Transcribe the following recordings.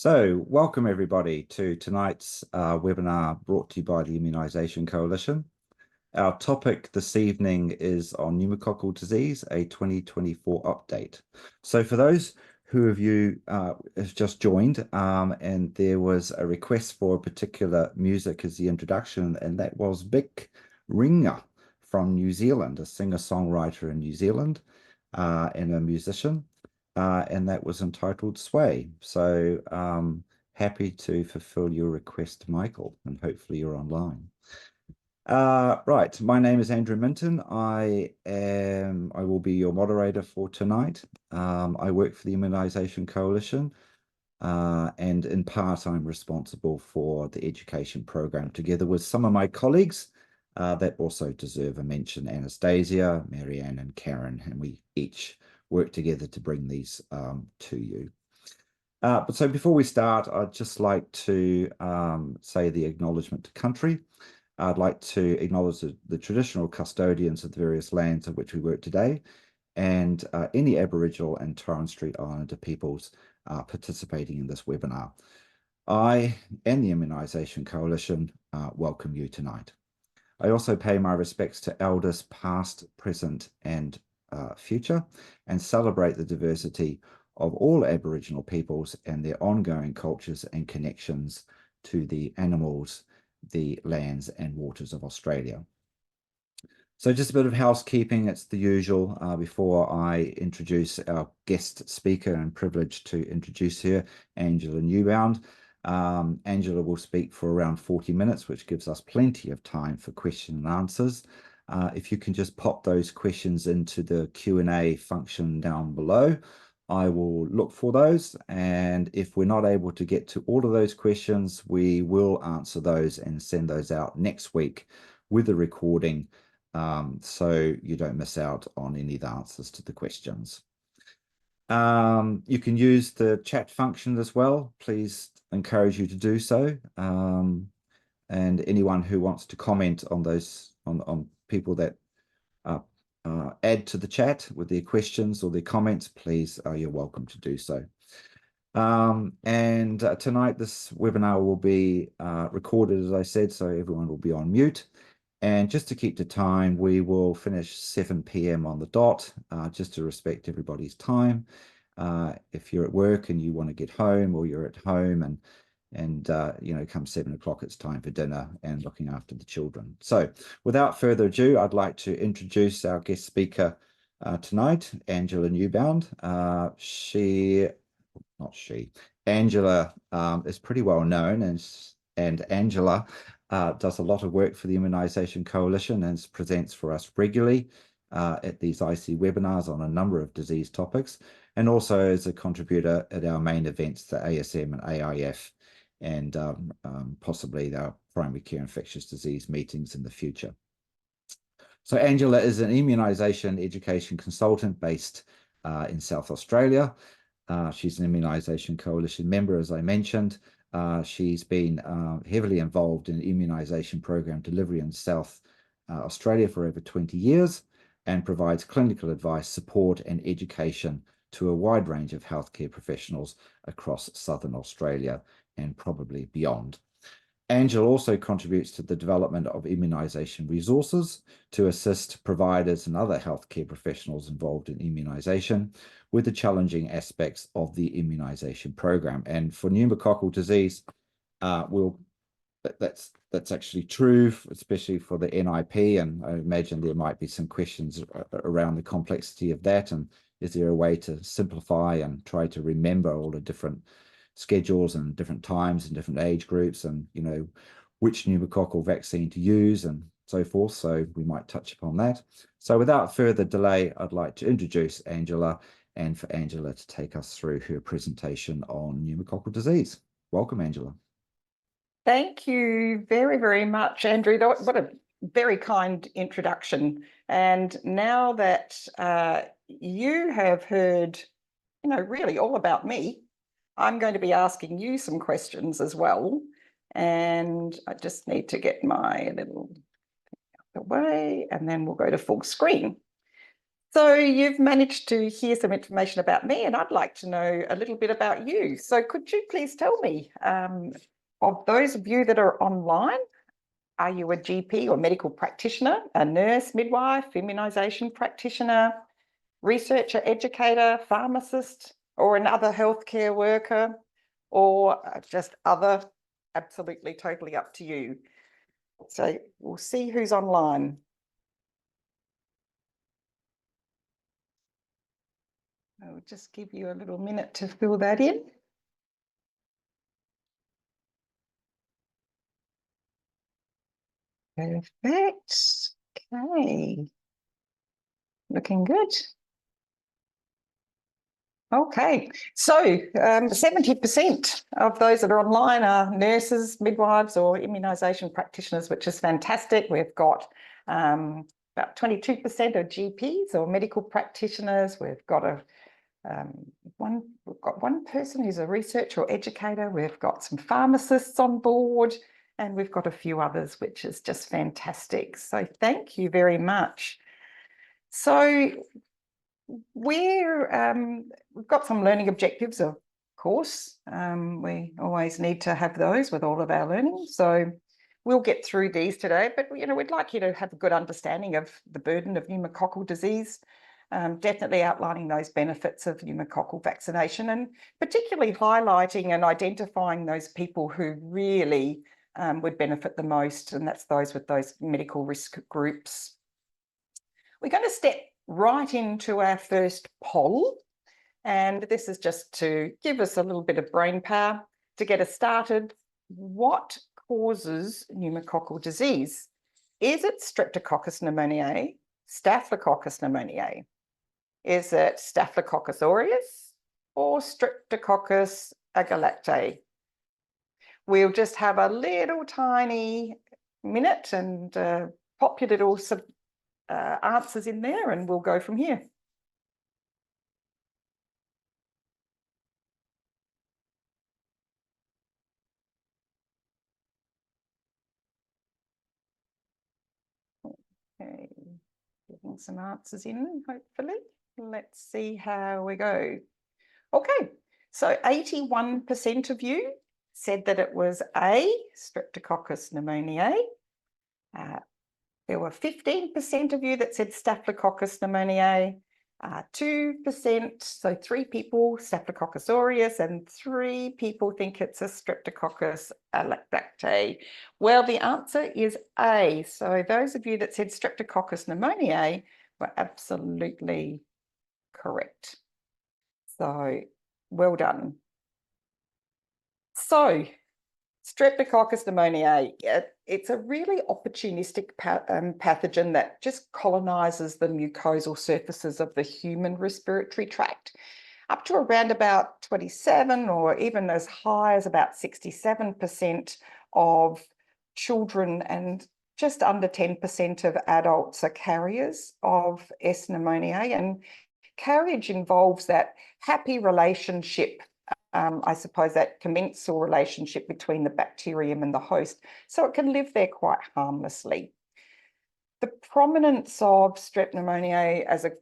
So, welcome everybody to tonight's webinar brought to you by the Immunisation Coalition. Our topic this evening is on pneumococcal disease, a 2024 update. So for those who of you have just joined, and there was a request for a particular music as the introduction, and that was Vic Ringa from New Zealand, a singer-songwriter in New Zealand and a musician. And that was entitled Sway. So happy to fulfill your request, Michael, and hopefully you're online. Right, my name is Andrew Minton. I will be your moderator for tonight. I work for the Immunisation Coalition, and in part I'm responsible for the education program together with some of my colleagues that also deserve a mention, Anastasia, Marianne and Karen, and we each work together to bring these to you. But so before we start, I'd just like to say the acknowledgement to country. I'd like to acknowledge the traditional custodians of the various lands in which we work today, and any Aboriginal and Torres Strait Islander peoples participating in this webinar. I and the Immunisation Coalition welcome you tonight. I also pay my respects to elders past, present and future, and celebrate the diversity of all Aboriginal peoples and their ongoing cultures and connections to the animals, the lands and waters of Australia. So just a bit of housekeeping, it's the usual. Before I introduce our guest speaker, and privileged to introduce her, Angela Newbound. Angela will speak for around 40 minutes, which gives us plenty of time for question and answers. If you can just pop those questions into the Q&A function down below, I will look for those, and if we're not able to get to all of those questions, we will answer those and send those out next week with a recording, so you don't miss out on any of the answers to the questions. You can use the chat function as well. Please encourage you to do so. And anyone who wants to comment on those, on people that add to the chat with their questions or their comments, please, you're welcome to do so. And tonight this webinar will be recorded, as I said, so everyone will be on mute. And just to keep to time, we will finish 7 p.m. on the dot, just to respect everybody's time. If you're at work and you want to get home, or you're at home and you know, come 7 o'clock, it's time for dinner and looking after the children. So without further ado, I'd like to introduce our guest speaker tonight, Angela Newbound. Angela is pretty well known, and Angela does a lot of work for the Immunisation Coalition and presents for us regularly at these IC webinars on a number of disease topics, and also as a contributor at our main events, the ASM and AIF, and possibly our primary care infectious disease meetings in the future. So Angela is an immunisation education consultant based in South Australia. She's an Immunisation Coalition member, as I mentioned. She's been heavily involved in immunisation program delivery in South Australia for over 20 years, and provides clinical advice, support and education to a wide range of healthcare professionals across Southern Australia and probably beyond. Angela also contributes to the development of immunisation resources to assist providers and other healthcare professionals involved in immunisation with the challenging aspects of the immunisation program. And for pneumococcal disease, that's actually true, especially for the NIP, and I imagine there might be some questions around the complexity of that, and is there a way to simplify and try to remember all the different schedules and different times and different age groups, and you know which pneumococcal vaccine to use and so forth. So we might touch upon that. So without further delay, I'd like to introduce Angela, and for Angela to take us through her presentation on pneumococcal disease. Welcome, Angela. Thank you very, very much, Andrew. What a very kind introduction. And now that you have heard, you know, really all about me, I'm going to be asking you some questions as well. And I just need to get my little away, and then we'll go to full screen. So you've managed to hear some information about me, and I'd like to know a little bit about you. So could you please tell me, of those of you that are online, are you a GP or medical practitioner, a nurse, midwife, immunisation practitioner, researcher, educator, pharmacist, or another healthcare worker, or just other? Absolutely, totally up to you. So we'll see who's online. I'll just give you a little minute to fill that in. Perfect. Okay. Looking good. Okay, so 70% of those that are online are nurses, midwives, or immunisation practitioners, which is fantastic. We've got about 22% of GPs or medical practitioners. We've got one person who's a researcher or educator. We've got some pharmacists on board, and we've got a few others, which is just fantastic. So thank you very much. So we've got some learning objectives, of course. We always need to have those with all of our learning. So we'll get through these today, but we'd like you to have a good understanding of the burden of pneumococcal disease, definitely outlining those benefits of pneumococcal vaccination, and particularly highlighting and identifying those people who really would benefit the most, and that's those with those medical risk groups. We're going to step right into our first poll, and this is just to give us a little bit of brain power to get us started. What causes pneumococcal disease? Is it Streptococcus pneumoniae, Staphylococcus pneumoniae? Is it Staphylococcus aureus or Streptococcus agalactae? We'll just have a little tiny minute and pop your little answers in there, and we'll go from here. Okay, getting some answers in, hopefully. Let's see how we go. Okay, so 81% of you said that it was A, Streptococcus pneumoniae. There were 15% of you that said Staphylococcus pneumoniae, 2%, so 3 people, Staphylococcus aureus, and 3 people think it's a Streptococcus agalactae. Well, the answer is A. So those of you that said Streptococcus pneumoniae were absolutely correct. So well done. So Streptococcus pneumoniae, it's a really opportunistic pathogen that just colonizes the mucosal surfaces of the human respiratory tract, up to around about 27 or even as high as about 67% of children and just under 10% of adults are carriers of S. pneumoniae. And carriage involves that happy relationship, I suppose, that commensal relationship between the bacterium and the host, so it can live there quite harmlessly. The prominence of Strep pneumoniae as a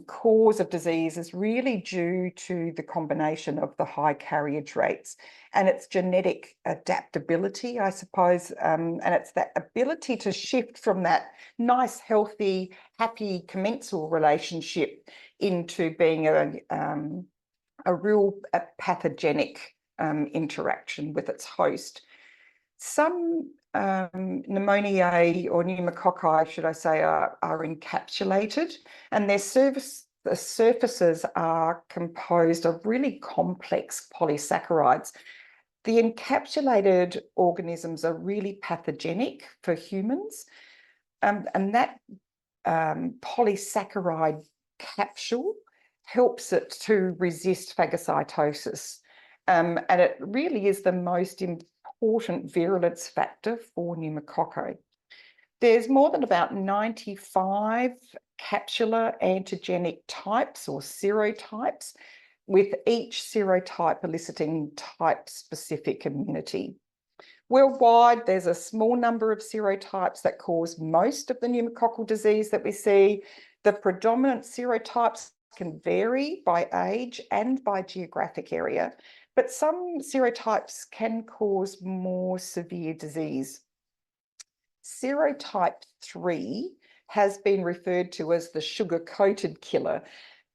cause of disease is really due to the combination of the high carriage rates and its genetic adaptability, I suppose, and it's that ability to shift from that nice, healthy, happy commensal relationship into being a real pathogenic interaction with its host. Some pneumoniae or pneumococci, should I say, are encapsulated, and the surfaces are composed of really complex polysaccharides. The encapsulated organisms are really pathogenic for humans, and that polysaccharide capsule helps it to resist phagocytosis. And it really is the most important virulence factor for pneumococci. There's more than about 95 capsular antigenic types or serotypes, with each serotype eliciting type-specific immunity. Worldwide, there's a small number of serotypes that cause most of the pneumococcal disease that we see. The predominant serotypes can vary by age and by geographic area, but some serotypes can cause more severe disease. Serotype 3 has been referred to as the sugar-coated killer.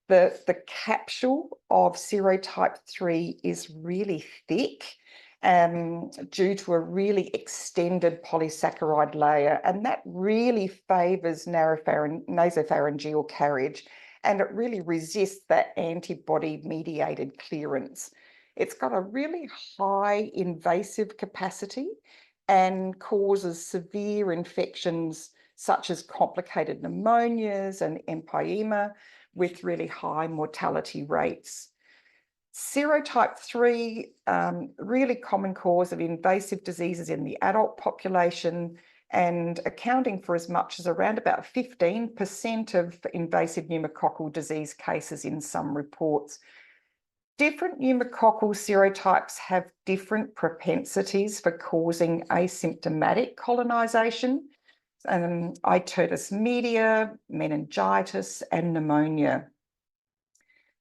The capsule of serotype 3 is really thick due to a really extended polysaccharide layer, and that really favours nasopharyngeal carriage, and it really resists that antibody-mediated clearance. It's got a really high invasive capacity and causes severe infections such as complicated pneumonias and empyema with really high mortality rates. Serotype 3, really common cause of invasive diseases in the adult population, and accounting for as much as around about 15% of invasive pneumococcal disease cases in some reports. Different pneumococcal serotypes have different propensities for causing asymptomatic colonisation, itertus media, meningitis, and pneumonia.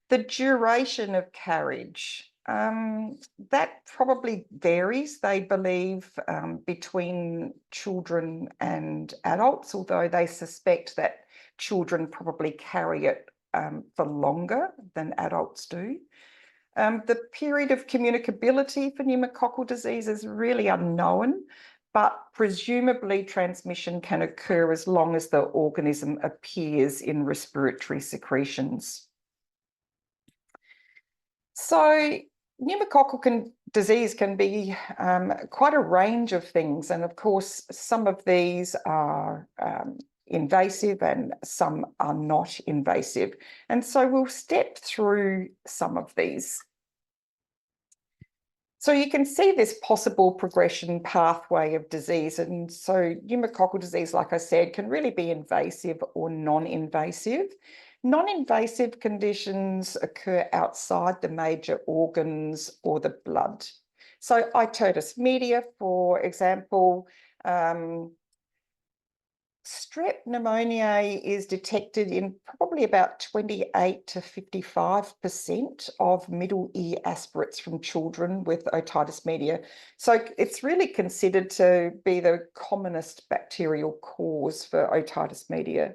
The duration of carriage, that probably varies, they believe, between children and adults, although they suspect that children probably carry it for longer than adults do. The period of communicability for pneumococcal disease is really unknown, but presumably transmission can occur as long as the organism appears in respiratory secretions. So pneumococcal disease can be quite a range of things, and of course some of these are invasive and some are not invasive, and so we'll step through some of these. So you can see this possible progression pathway of disease, and so pneumococcal disease, like I said, can really be invasive or non-invasive. Non-invasive conditions occur outside the major organs or the blood. So itertus media, for example, strep pneumoniae is detected in probably about 28 to 55% of middle ear aspirates from children with otitis media. So it's really considered to be the commonest bacterial cause for otitis media.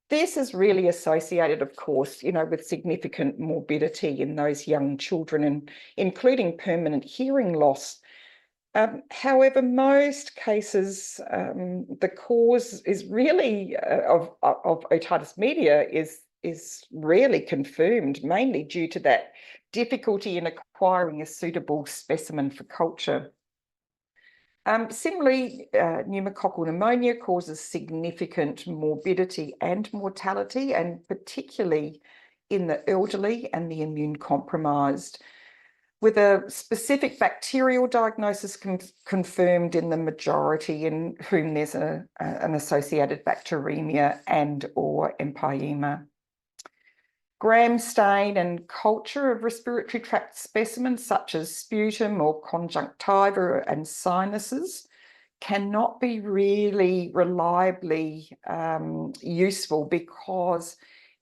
This is really associated, of course, with significant morbidity in those young children, and including permanent hearing loss. However, most cases, the cause is really of otitis media is rarely confirmed, mainly due to that difficulty in acquiring a suitable specimen for culture. Similarly, pneumococcal pneumonia causes significant morbidity and mortality, and particularly in the elderly and the immune compromised, with a specific bacterial diagnosis confirmed in the majority, in whom there's an associated bacteremia and or empyema. Gram stain and culture of respiratory tract specimens such as sputum or conjunctiva and sinuses cannot be really reliably useful, because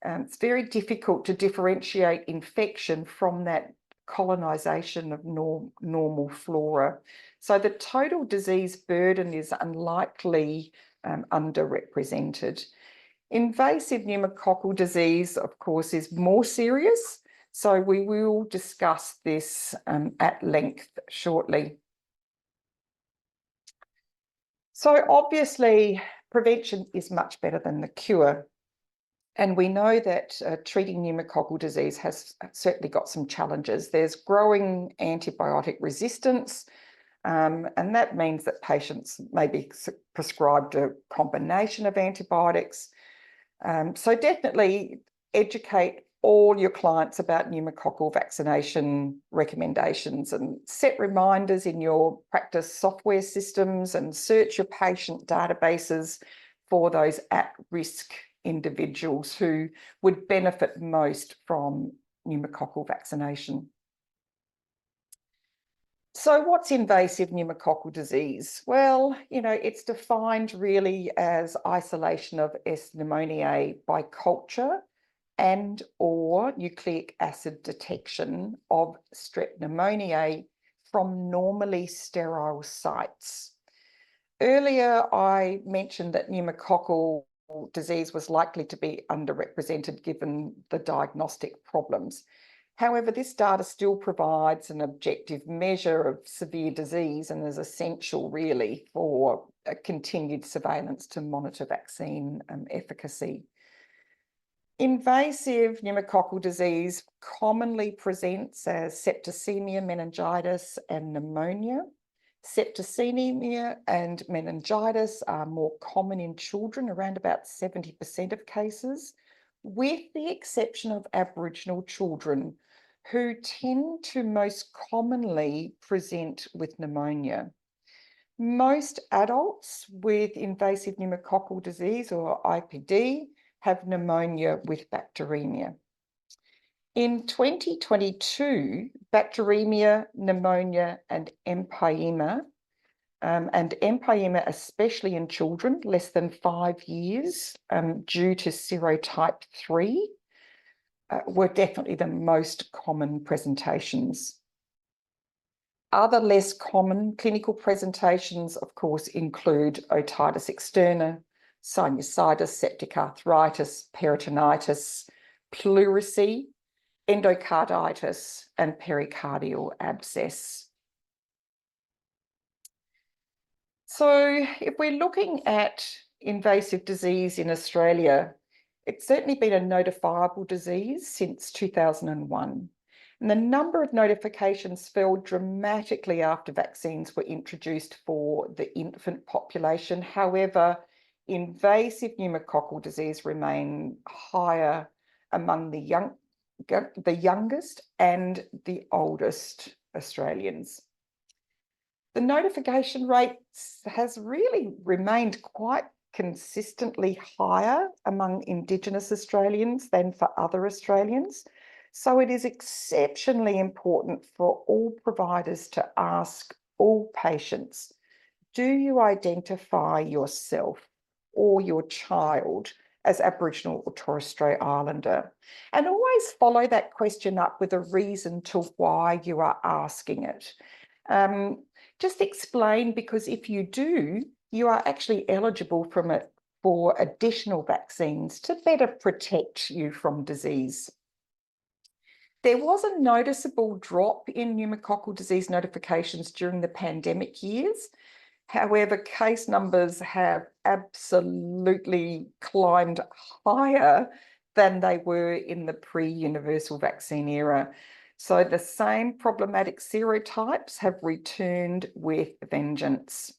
it's very difficult to differentiate infection from that colonisation of normal flora. So the total disease burden is unlikely underrepresented. Invasive pneumococcal disease, of course, is more serious, so we will discuss this at length shortly. So obviously, prevention is much better than the cure. And we know that treating pneumococcal disease has certainly got some challenges. There's growing antibiotic resistance, and that means that patients may be prescribed a combination of antibiotics. So definitely educate all your clients about pneumococcal vaccination recommendations, and set reminders in your practice software systems, and search your patient databases for those at-risk individuals who would benefit most from pneumococcal vaccination. So what's invasive pneumococcal disease? Well, it's defined really as isolation of S. pneumoniae by culture and or nucleic acid detection of Strep pneumoniae from normally sterile sites. Earlier, I mentioned that pneumococcal disease was likely to be underrepresented given the diagnostic problems. However, this data still provides an objective measure of severe disease and is essential really for a continued surveillance to monitor vaccine efficacy. Invasive pneumococcal disease commonly presents as septicemia, meningitis, and pneumonia. Septicemia and meningitis are more common in children, around about 70% of cases, with the exception of Aboriginal children, who tend to most commonly present with pneumonia. Most adults with invasive pneumococcal disease, or IPD, have pneumonia with bacteremia. In 2022, bacteremia, pneumonia, and empyema, especially in children less than 5 years, due to serotype 3, were definitely the most common presentations. Other less common clinical presentations, of course, include otitis externa, sinusitis, septic arthritis, peritonitis, pleurisy, endocarditis, and pericardial abscess. So if we're looking at invasive disease in Australia, it's certainly been a notifiable disease since 2001. And the number of notifications fell dramatically after vaccines were introduced for the infant population. However, invasive pneumococcal disease remain higher among the youngest and the oldest Australians. The notification rates has really remained quite consistently higher among Indigenous Australians than for other Australians. So it is exceptionally important for all providers to ask all patients, do you identify yourself or your child as Aboriginal or Torres Strait Islander? And always follow that question up with a reason to why you are asking it. Just explain, because if you do, you are actually eligible for additional vaccines to better protect you from disease. There was a noticeable drop in pneumococcal disease notifications during the pandemic years. However, case numbers have absolutely climbed higher than they were in the pre-universal vaccine era. So the same problematic serotypes have returned with vengeance.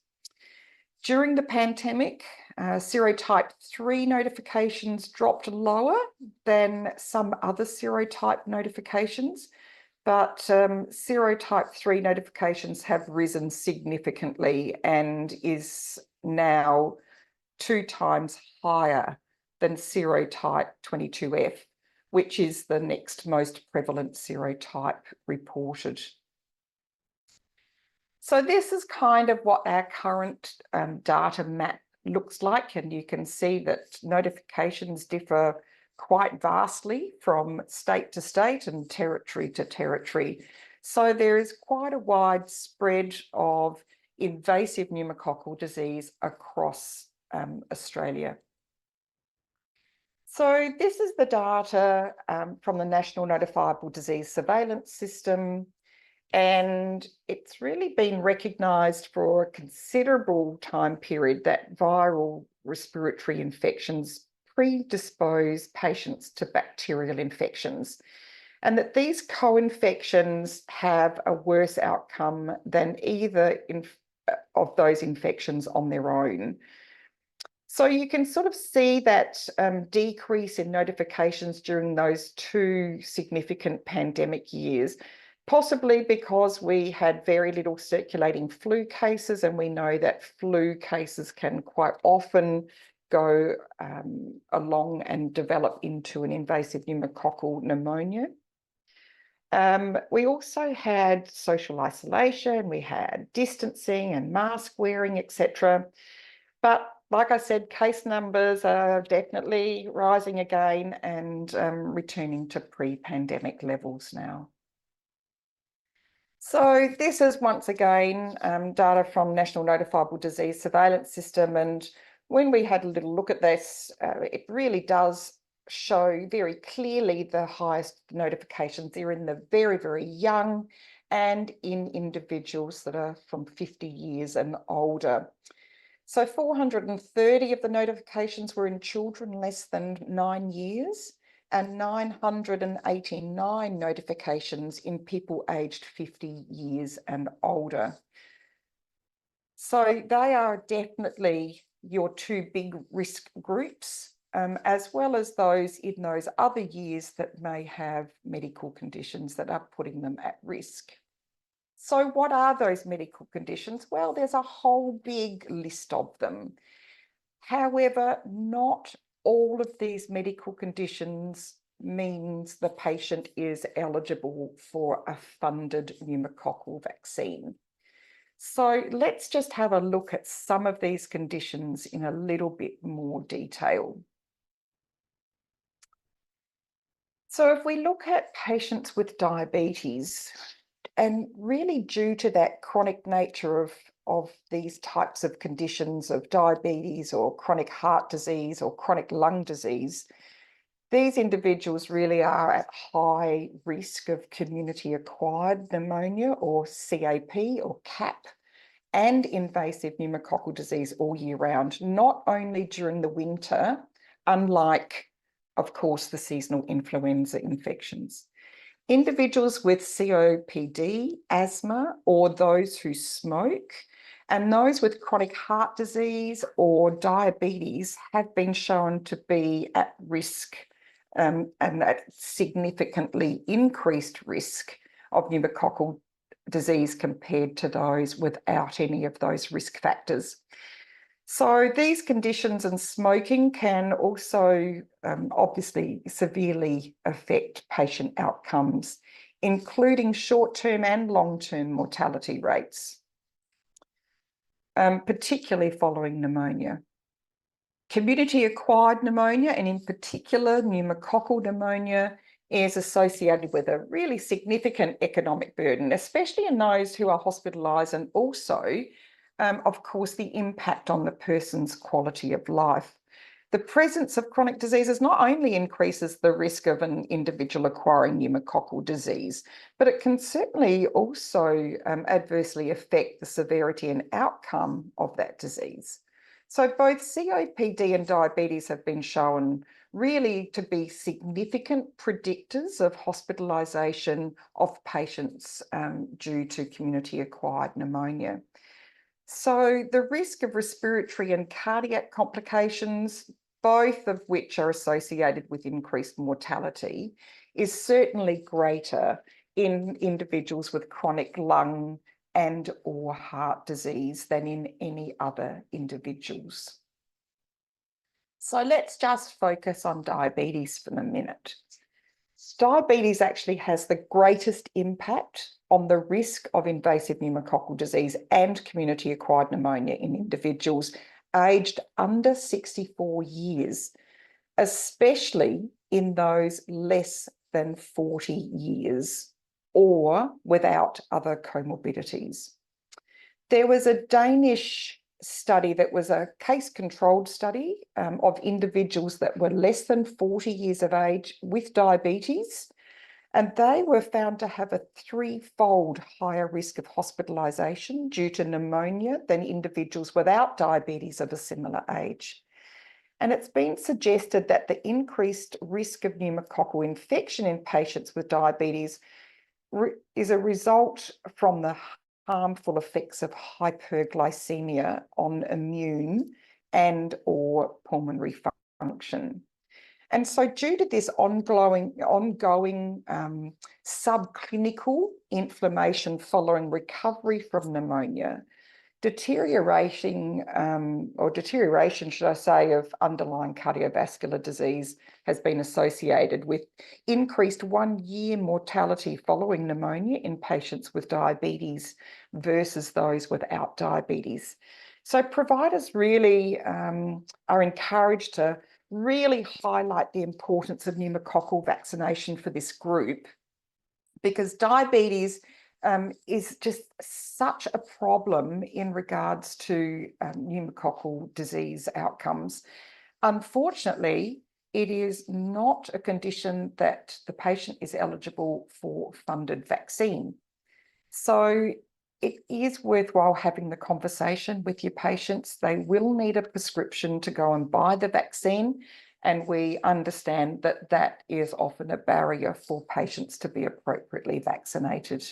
During the pandemic, serotype 3 notifications dropped lower than some other serotype notifications, but serotype 3 notifications have risen significantly and is now 2 times higher than serotype 22F, which is the next most prevalent serotype reported. So this is kind of what our current data map looks like, and you can see that notifications differ quite vastly from state to state and territory to territory. So there is quite a wide spread of invasive pneumococcal disease across Australia. So this is the data from the National Notifiable Disease Surveillance System, and it's really been recognised for a considerable time period that viral respiratory infections predispose patients to bacterial infections, and that these co-infections have a worse outcome than either of those infections on their own. So you can sort of see that decrease in notifications during those 2 significant pandemic years, possibly because we had very little circulating flu cases, and we know that flu cases can quite often go along and develop into an invasive pneumococcal pneumonia. We also had social isolation, we had distancing and mask wearing, etc. But like I said, case numbers are definitely rising again and returning to pre-pandemic levels now. So this is once again data from National Notifiable Disease Surveillance System. And when we had a little look at this, it really does show very clearly the highest notifications. They're in the very, very young and in individuals that are from 50 years and older. So 430 of the notifications were in children less than 9 years and 989 notifications in people aged 50 years and older. So they are definitely your two big risk groups, as well as those in those other years that may have medical conditions that are putting them at risk. So what are those medical conditions? Well, there's a whole big list of them. However, not all of these medical conditions means the patient is eligible for a funded pneumococcal vaccine. So let's just have a look at some of these conditions in a little bit more detail. So if we look at patients with diabetes, and really due to that chronic nature of these types of conditions of diabetes or chronic heart disease or chronic lung disease, these individuals really are at high risk of community-acquired pneumonia or CAP or CAP and invasive pneumococcal disease all year round, not only during the winter, unlike, of course, the seasonal influenza infections. Individuals with COPD, asthma, or those who smoke, and those with chronic heart disease or diabetes have been shown to be at risk and at significantly increased risk of pneumococcal disease compared to those without any of those risk factors. So these conditions and smoking can also obviously severely affect patient outcomes, including short-term and long-term mortality rates, particularly following pneumonia. Community-acquired pneumonia, and in particular pneumococcal pneumonia, is associated with a really significant economic burden, especially in those who are hospitalised, and also of course, the impact on the person's quality of life. The presence of chronic diseases not only increases the risk of an individual acquiring pneumococcal disease, but it can certainly also adversely affect the severity and outcome of that disease. So both COPD and diabetes have been shown really to be significant predictors of hospitalisation of patients due to community-acquired pneumonia. So the risk of respiratory and cardiac complications, both of which are associated with increased mortality, is certainly greater in individuals with chronic lung and or heart disease than in any other individuals. So let's just focus on diabetes for a minute. Diabetes actually has the greatest impact on the risk of invasive pneumococcal disease and community-acquired pneumonia in individuals aged under 64 years, especially in those less than 40 years or without other comorbidities. There was a Danish study that was a case-controlled study of individuals that were less than 40 years of age with diabetes, and they were found to have a 3-fold higher risk of hospitalisation due to pneumonia than individuals without diabetes of a similar age. And it's been suggested that the increased risk of pneumococcal infection in patients with diabetes is a result from the harmful effects of hyperglycemia on immune and or pulmonary function. And so due to this ongoing subclinical inflammation following recovery from pneumonia, deterioration, should I say, of underlying cardiovascular disease has been associated with increased 1-year mortality following pneumonia in patients with diabetes versus those without diabetes. So providers really are encouraged to really highlight the importance of pneumococcal vaccination for this group, because diabetes is just such a problem in regards to pneumococcal disease outcomes. Unfortunately, it is not a condition that the patient is eligible for funded vaccine. So it is worthwhile having the conversation with your patients. They will need a prescription to go and buy the vaccine, and we understand that that is often a barrier for patients to be appropriately vaccinated.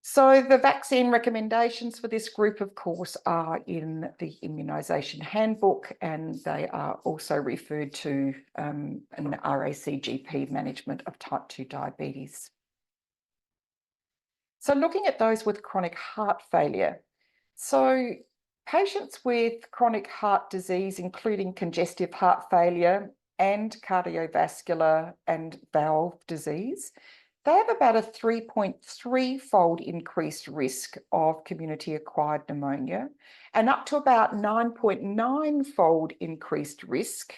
So the vaccine recommendations for this group, of course, are in the immunisation handbook, and they are also referred to in the RACGP management of type 2 diabetes. So looking at those with chronic heart failure. So patients with chronic heart disease, including congestive heart failure and cardiovascular and valve disease, they have about a 3.3-fold increased risk of community-acquired pneumonia and up to about 9.9-fold increased risk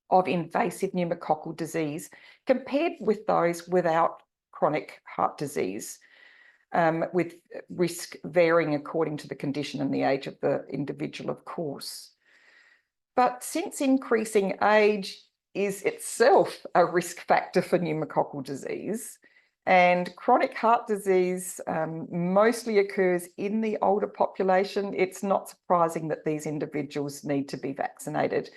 of invasive pneumococcal disease compared with those without chronic heart disease, with risk varying according to the condition and the age of the individual, of course. But since increasing age is itself a risk factor for pneumococcal disease, and chronic heart disease mostly occurs in the older population, it's not surprising that these individuals need to be vaccinated.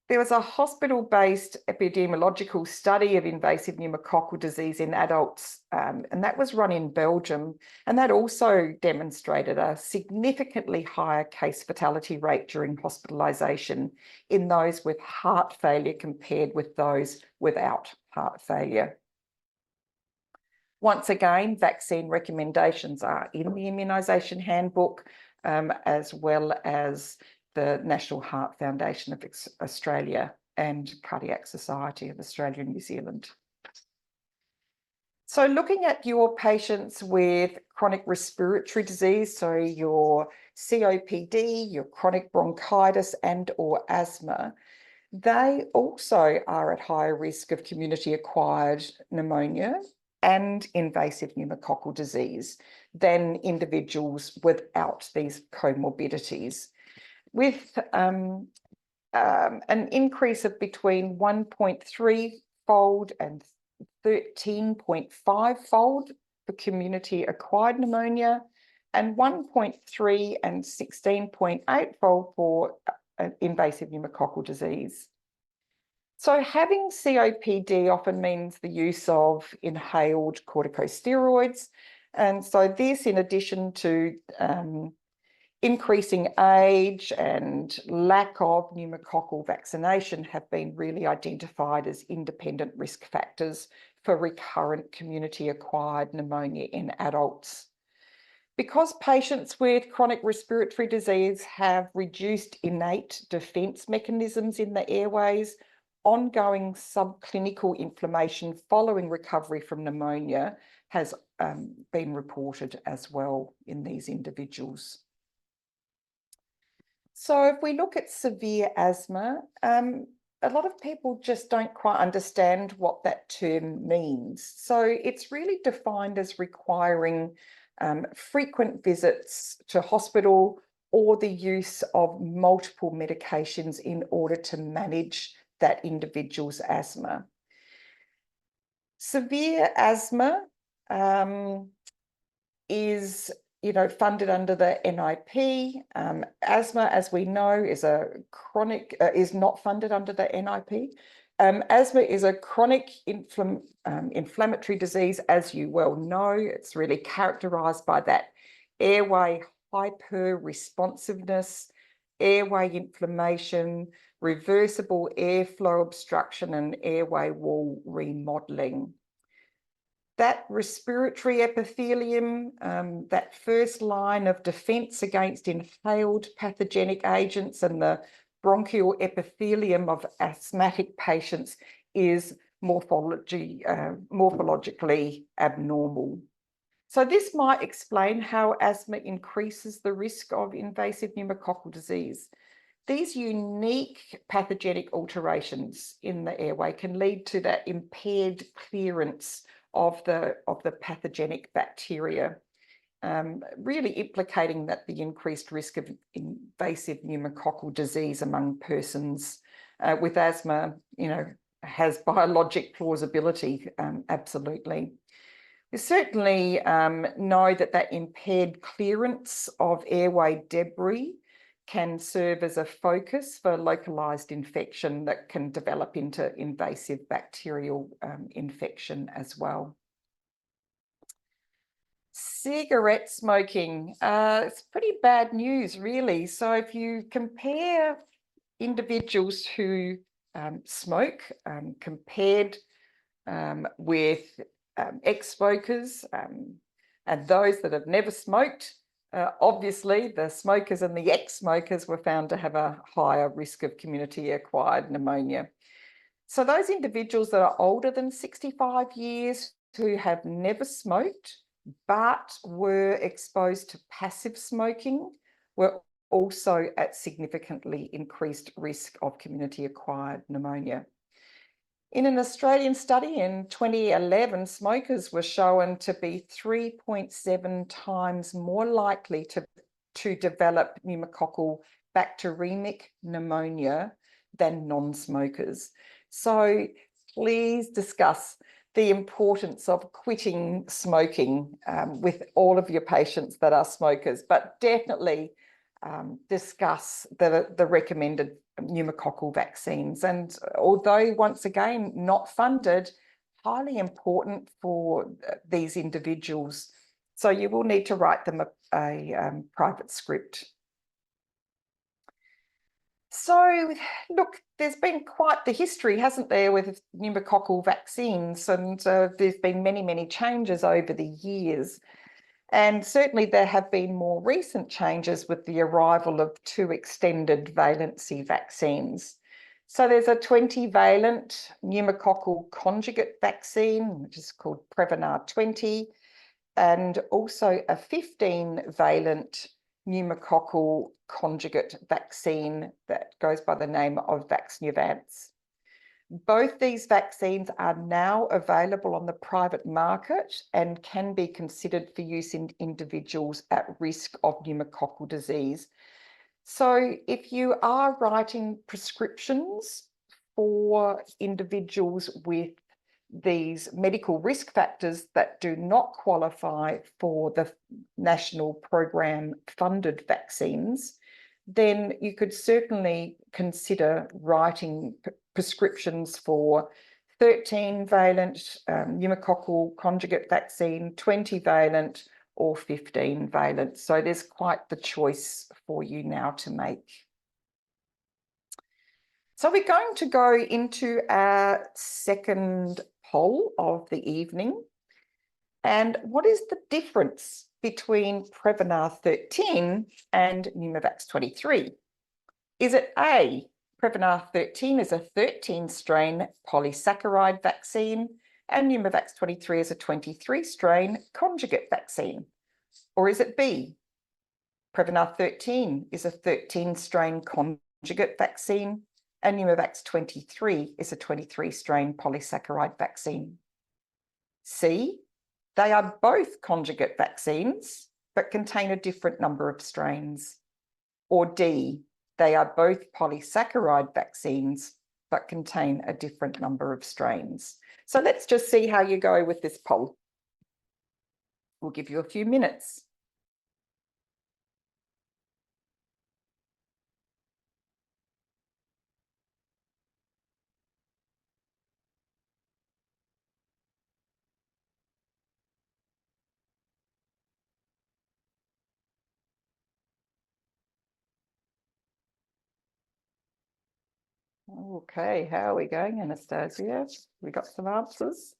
There was a hospital-based epidemiological study of invasive pneumococcal disease in adults, and that was run in Belgium, and that also demonstrated a significantly higher case fatality rate during hospitalisation in those with heart failure compared with those without heart failure. Once again, vaccine recommendations are in the immunisation handbook, as well as the National Heart Foundation of Australia and Cardiac Society of Australia and New Zealand. So looking at your patients with chronic respiratory disease, so your COPD, your chronic bronchitis and or asthma, they also are at higher risk of community-acquired pneumonia and invasive pneumococcal disease than individuals without these comorbidities, with an increase of between 1.3-fold and 13.5-fold for community-acquired pneumonia and 1.3 and 16.8-fold for invasive pneumococcal disease. So having COPD often means the use of inhaled corticosteroids. And so this, in addition to increasing age and lack of pneumococcal vaccination, have been really identified as independent risk factors for recurrent community-acquired pneumonia in adults. Because patients with chronic respiratory disease have reduced innate defence mechanisms in the airways, ongoing subclinical inflammation following recovery from pneumonia has been reported as well in these individuals. So if we look at severe asthma, a lot of people just don't quite understand what that term means. So it's really defined as requiring frequent visits to hospital or the use of multiple medications in order to manage that individual's asthma. Severe asthma is funded under the NIP. Asthma, as we know, is is not funded under the NIP. Asthma is a chronic inflammatory disease, as you well know. It's really characterised by that airway hyperresponsiveness, airway inflammation, reversible airflow obstruction, and airway wall remodelling. That respiratory epithelium, that first line of defense against inhaled pathogenic agents, and the bronchial epithelium of asthmatic patients is morphologically abnormal. So this might explain how asthma increases the risk of invasive pneumococcal disease. These unique pathogenic alterations in the airway can lead to that impaired clearance of the pathogenic bacteria, really implicating that the increased risk of invasive pneumococcal disease among persons with asthma, has biologic plausibility, absolutely. We certainly know that impaired clearance of airway debris can serve as a focus for localized infection that can develop into invasive bacterial infection as well. Cigarette smoking, it's pretty bad news, really. So if you compare individuals who smoke compared with ex-smokers and those that have never smoked, obviously the smokers and the ex-smokers were found to have a higher risk of community-acquired pneumonia. So those individuals that are older than 65 years who have never smoked but were exposed to passive smoking were also at significantly increased risk of community-acquired pneumonia. In an Australian study in 2011, smokers were shown to be 3.7 times more likely to develop pneumococcal bacteremic pneumonia than non-smokers. So please discuss the importance of quitting smoking with all of your patients that are smokers, but definitely discuss the recommended pneumococcal vaccines. And although, once again, not funded, highly important for these individuals. So you will need to write them a private script. So, look, there's been quite the history, hasn't there, with pneumococcal vaccines, and there's been many, many changes over the years. And certainly there have been more recent changes with the arrival of 2 extended valency vaccines. So there's a 20-valent pneumococcal conjugate vaccine, which is called Prevnar 20, and also a 15-valent pneumococcal conjugate vaccine that goes by the name of Vaxneuvance. Both these vaccines are now available on the private market and can be considered for use in individuals at risk of pneumococcal disease. So if you are writing prescriptions for individuals with these medical risk factors that do not qualify for the national program funded vaccines, then you could certainly consider writing prescriptions for 13-valent pneumococcal conjugate vaccine, 20-valent or 15-valent. So there's quite the choice for you now to make. So we're going to go into our second poll of the evening. And what is the difference between Prevnar 13 and Pneumovax 23? Is it A, Prevnar 13 is a 13-strain polysaccharide vaccine and Pneumovax 23 is a 23-strain conjugate vaccine? Or is it B, Prevnar 13 is a 13-strain conjugate vaccine and Pneumovax 23 is a 23-strain polysaccharide vaccine? C, they are both conjugate vaccines, but contain a different number of strains. Or D, they are both polysaccharide vaccines, but contain a different number of strains. So let's just see how you go with this poll. We'll give you a few minutes. Okay, how are we going, Anastasia? We got some answers?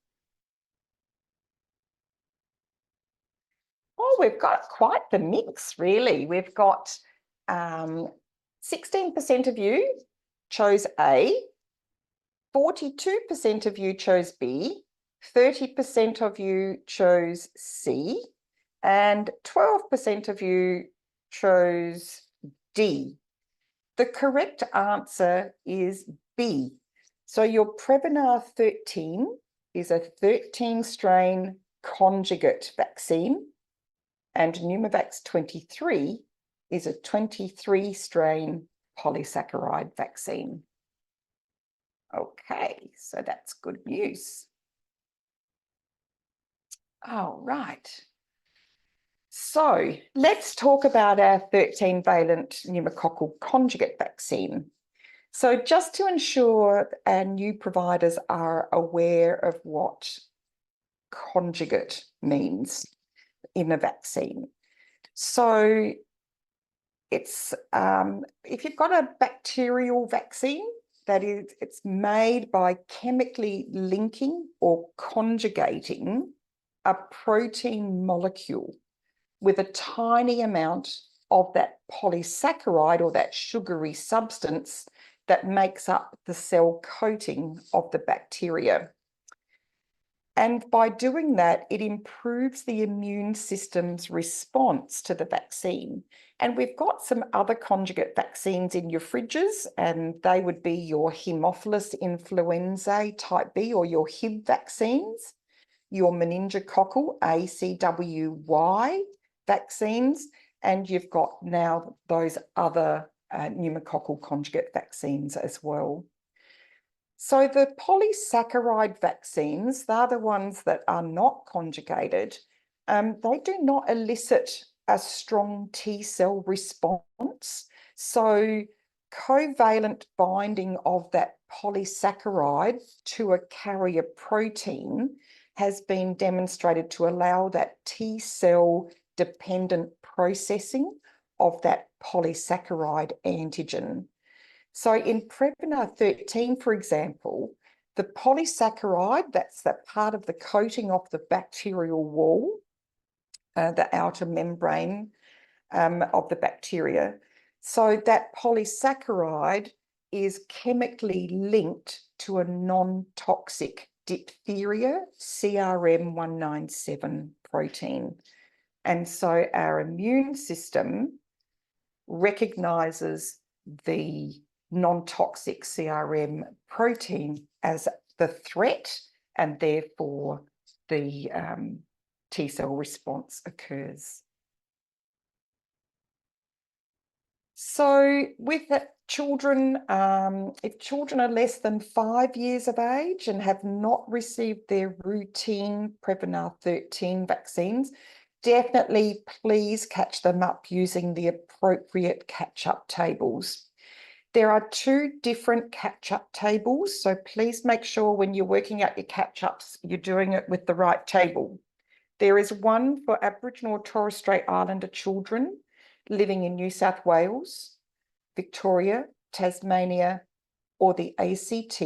Oh, we've got quite the mix, really. We've got 16% of you chose A, 42% of you chose B, 30% of you chose C, and 12% of you chose D. The correct answer is B. So your Prevnar 13 is a 13-strain conjugate vaccine, and Pneumovax 23 is a 23-strain polysaccharide vaccine. Okay, so that's good news. All right. So let's talk about our 13-valent pneumococcal conjugate vaccine. So just to ensure our new providers are aware of what conjugate means in a vaccine. So it's if you've got a bacterial vaccine, that is, it's made by chemically linking or conjugating a protein molecule with a tiny amount of that polysaccharide or that sugary substance that makes up the cell coating of the bacteria. And by doing that, it improves the immune system's response to the vaccine. And we've got some other conjugate vaccines in your fridges, and they would be your Haemophilus influenzae type B or your Hib vaccines, your meningococcal ACWY vaccines, and you've got now those other pneumococcal conjugate vaccines as well. So the polysaccharide vaccines, they're the ones that are not conjugated. They do not elicit a strong T cell response. So covalent binding of that polysaccharide to a carrier protein has been demonstrated to allow that T cell dependent processing of that polysaccharide antigen. So in Prevnar 13, for example, the polysaccharide, that's that part of the coating of the bacterial wall, the outer membrane of the bacteria. So that polysaccharide is chemically linked to a non-toxic diphtheria CRM197 protein. And so our immune system recognizes the non-toxic CRM protein as the threat, and therefore the T cell response occurs. So with children, if children are less than 5 years of age and have not received their routine Prevnar 13 vaccines, definitely please catch them up using the appropriate catch-up tables. There are 2 different catch-up tables, so please make sure when you're working out your catch-ups, you're doing it with the right table. There is one for Aboriginal and Torres Strait Islander children living in New South Wales, Victoria, Tasmania, or the ACT,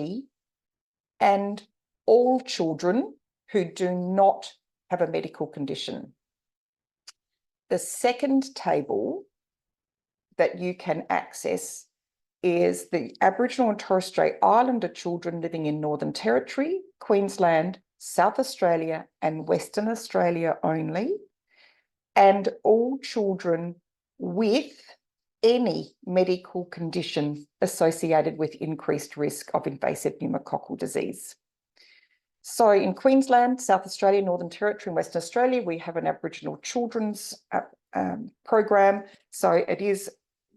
and all children who do not have a medical condition. The second table that you can access is the Aboriginal and Torres Strait Islander children living in Northern Territory, Queensland, South Australia, and Western Australia only, and all children with any medical condition associated with increased risk of invasive pneumococcal disease. So in Queensland, South Australia, Northern Territory, and Western Australia, we have an Aboriginal children's program. So it is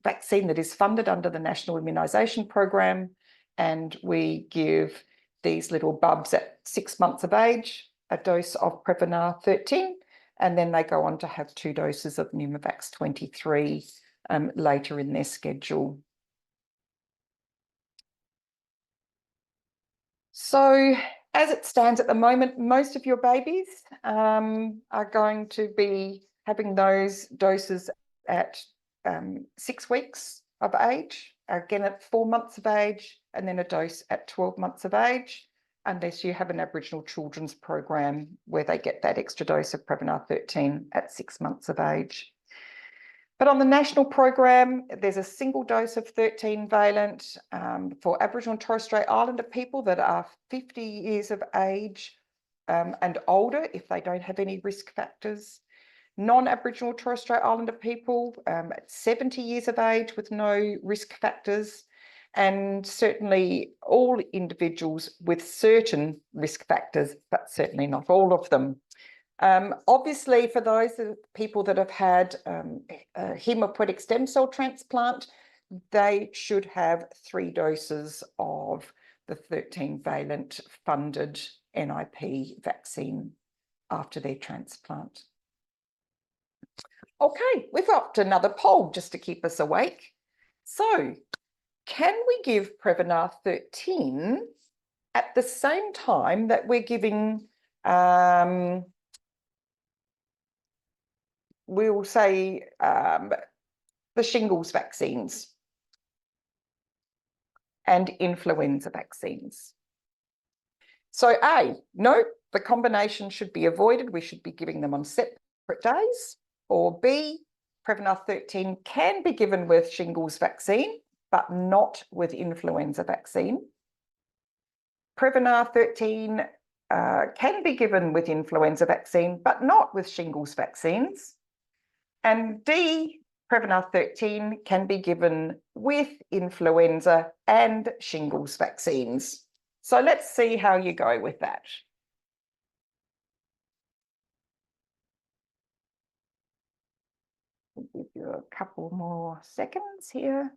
vaccine that is funded under the National Immunisation Program, and we give these little bubs at 6 months of age a dose of Prevnar 13, and then they go on to have 2 doses of Pneumovax 23 later in their schedule. So as it stands at the moment, most of your babies are going to be having those doses at 6 weeks of age, again at 4 months of age, and then a dose at 12 months of age. unless you have an Aboriginal children's program where they get that extra dose of Prevnar 13 at 6 months of age. But on the national program, there's a single dose of 13 valent for Aboriginal and Torres Strait Islander people that are 50 years of age and older if they don't have any risk factors. Non-Aboriginal Torres Strait Islander people at 70 years of age with no risk factors, and certainly all individuals with certain risk factors, but certainly not all of them. Obviously, for those people that have had a hematopoietic stem cell transplant, they should have 3 doses of the 13-valent funded NIP vaccine after their transplant. Okay, we've got another poll just to keep us awake. So, can we give Prevnar 13 at the same time that we're giving we'll say the shingles vaccines and influenza vaccines? So A, no, the combination should be avoided. We should be giving them on separate days. Or B, Prevnar 13 can be given with shingles vaccine, but not with influenza vaccine. Prevnar 13 can be given with influenza vaccine, but not with shingles vaccines. And D, Prevnar 13 can be given with influenza and shingles vaccines. So let's see how you go with that. I'll give you a couple more seconds here.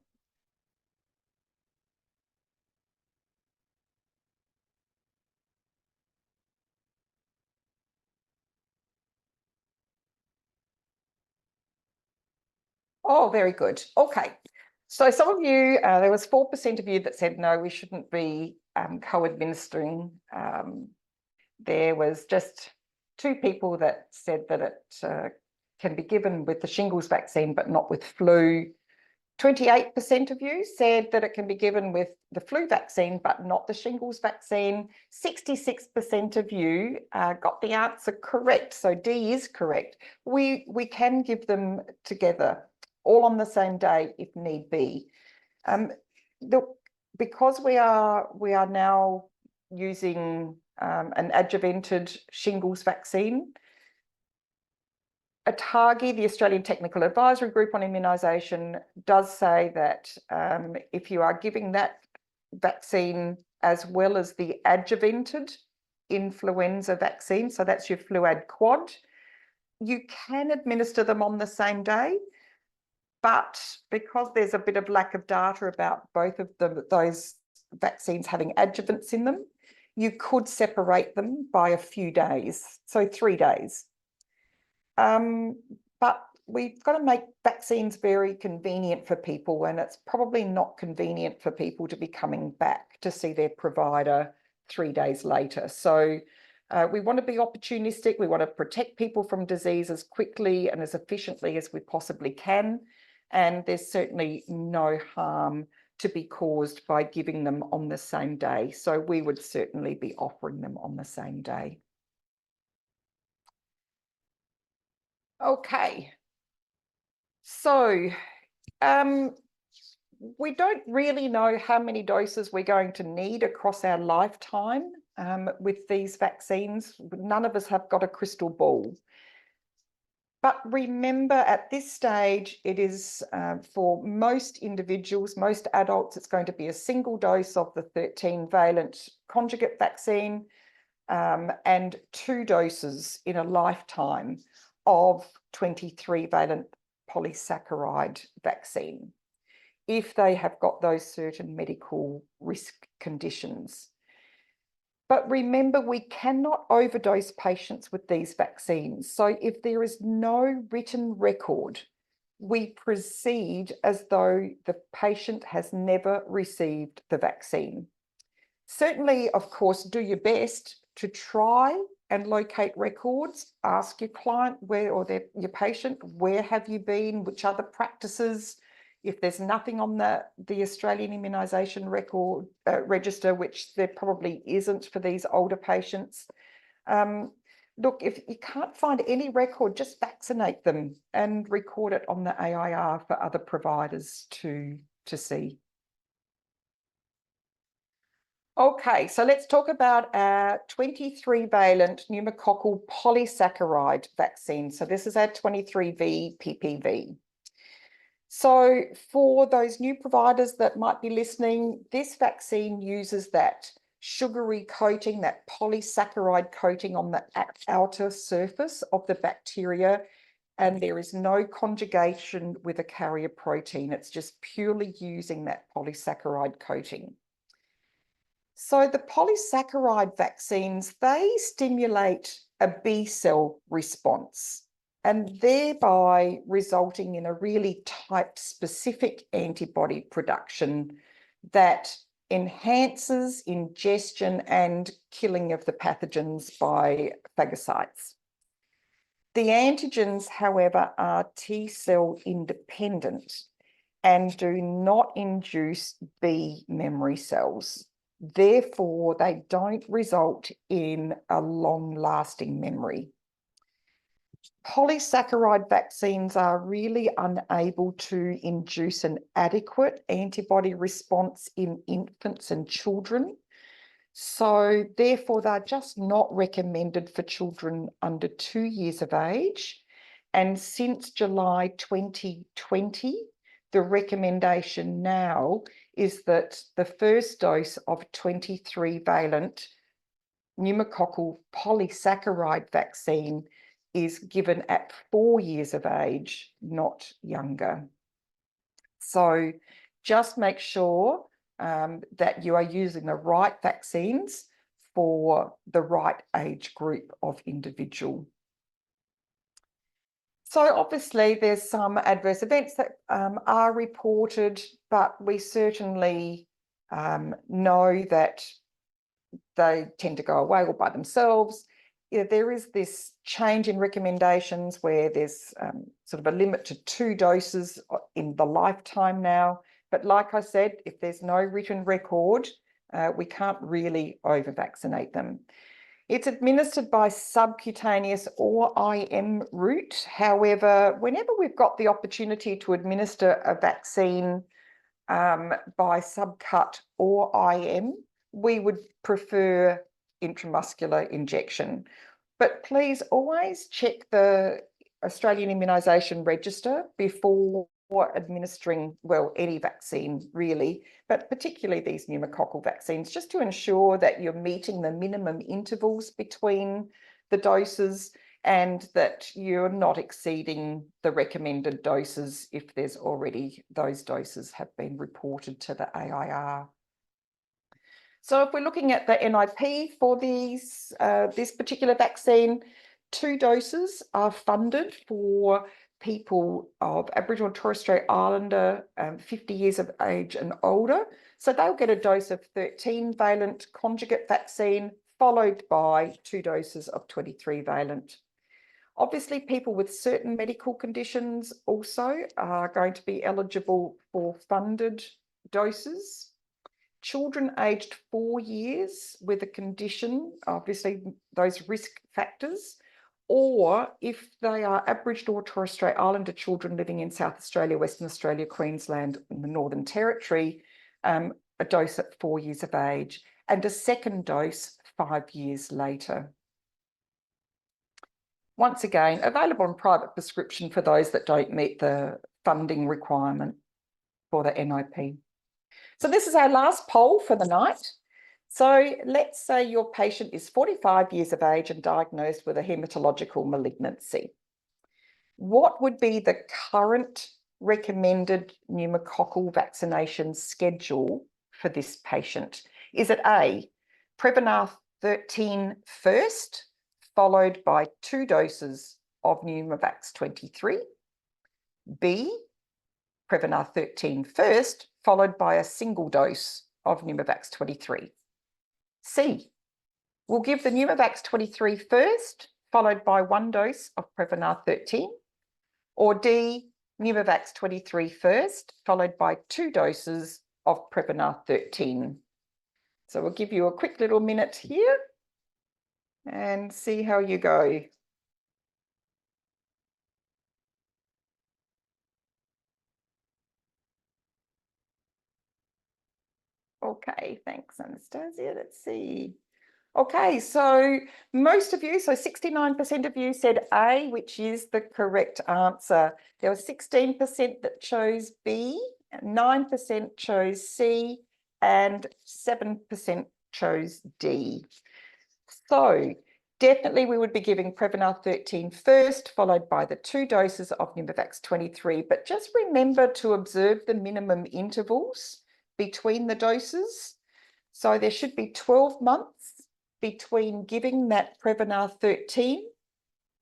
Oh, very good. Okay. So some of you, there was 4% of you that said, no, we shouldn't be co-administering. There was just 2 people that said that it can be given with the shingles vaccine, but not with flu. 28% of you said that it can be given with the flu vaccine, but not the shingles vaccine. 66% of you got the answer correct. So D is correct. We can give them together, all on the same day if need be. Because we are now using an adjuvanted shingles vaccine, ATAGI, the Australian Technical Advisory Group on Immunisation, does say that if you are giving that vaccine as well as the adjuvanted influenza vaccine, so that's your Fluad Quad, you can administer them on the same day. But because there's a bit of lack of data about both of those vaccines having adjuvants in them, you could separate them by a few days, so 3 days. But we've got to make vaccines very convenient for people, and it's probably not convenient for people to be coming back to see their provider 3 days later. So we want to be opportunistic. We want to protect people from disease as quickly and as efficiently as we possibly can. And there's certainly no harm to be caused by giving them on the same day. So we would certainly be offering them on the same day. Okay. So we don't really know how many doses we're going to need across our lifetime with these vaccines. None of us have got a crystal ball. But remember, at this stage, it is for most individuals, most adults, it's going to be a single dose of the 13-valent conjugate vaccine and 2 doses in a lifetime of 23-valent polysaccharide vaccine, if they have got those certain medical risk conditions. But remember, we cannot overdose patients with these vaccines. So if there is no written record, we proceed as though the patient has never received the vaccine. Certainly, of course, do your best to try and locate records. Ask your client where, or your patient, where have you been, which other practices, If there's nothing on the Australian immunisation record register, which there probably isn't for these older patients, look, if you can't find any record, just vaccinate them and record it on the AIR for other providers to see. Okay, so let's talk about our 23-valent pneumococcal polysaccharide vaccine. So this is our 23V PPV. So for those new providers that might be listening, this vaccine uses that sugary coating, that polysaccharide coating on the outer surface of the bacteria, and there is no conjugation with a carrier protein. It's just purely using that polysaccharide coating. So the polysaccharide vaccines, they stimulate a B cell response, and thereby resulting in a really type-specific antibody production that enhances ingestion and killing of the pathogens by phagocytes. The antigens, however, are T cell independent and do not induce B memory cells. Therefore, they don't result in a long-lasting memory. Polysaccharide vaccines are really unable to induce an adequate antibody response in infants and children. So therefore, they're just not recommended for children under 2 years of age. And since July 2020, the recommendation now is that the first dose of 23-valent pneumococcal polysaccharide vaccine is given at 4 years of age, not younger. So just make sure that you are using the right vaccines for the right age group of individual. So obviously there's some adverse events that are reported, but we certainly know that they tend to go away all by themselves. There is this change in recommendations where there's sort of a limit to 2 doses in the lifetime now. But like I said, if there's no written record, we can't really over-vaccinate them. It's administered by subcutaneous or IM route. However, whenever we've got the opportunity to administer a vaccine by subcut or IM, we would prefer intramuscular injection. But please always check the Australian Immunisation Register before administering, well, any vaccine really, but particularly these pneumococcal vaccines, just to ensure that you're meeting the minimum intervals between the doses and that you're not exceeding the recommended doses if there's already those doses have been reported to the AIR. So if we're looking at the NIP for these, this particular vaccine, 2 doses are funded for people of Aboriginal and Torres Strait Islander 50 years of age and older. So they'll get a dose of 13-valent conjugate vaccine followed by 2 doses of 23-valent. Obviously, people with certain medical conditions also are going to be eligible for funded doses. Children aged 4 years with a condition, obviously those risk factors, or if they are Aboriginal or Torres Strait Islander children living in South Australia, Western Australia, Queensland, and the Northern Territory, a dose at 4 years of age, and a second dose 5 years later. Once again, available in private prescription for those that don't meet the funding requirement for the NIP. So this is our last poll for the night. So let's say your patient is 45 years of age and diagnosed with a hematological malignancy. What would be the current recommended pneumococcal vaccination schedule for this patient? Is it A, Prevnar 13 first, followed by 2 doses of Pneumovax 23, B, Prevnar 13 first, followed by a single dose of Pneumovax 23. C, we'll give the Pneumovax 23 first, followed by 1 dose of Prevnar 13. Or D, Pneumovax 23 first, followed by 2 doses of Prevnar 13. So we'll give you a quick little minute here and see how you go. Okay, thanks, Anastasia. Let's see. Okay, so most of you, so 69% of you said A, which is the correct answer. There was 16% that chose B, 9% chose C, and 7% chose D. So definitely we would be giving Prevnar 13 first, followed by the 2 doses of Pneumovax 23. But just remember to observe the minimum intervals between the doses. So there should be 12 months between giving that Prevnar 13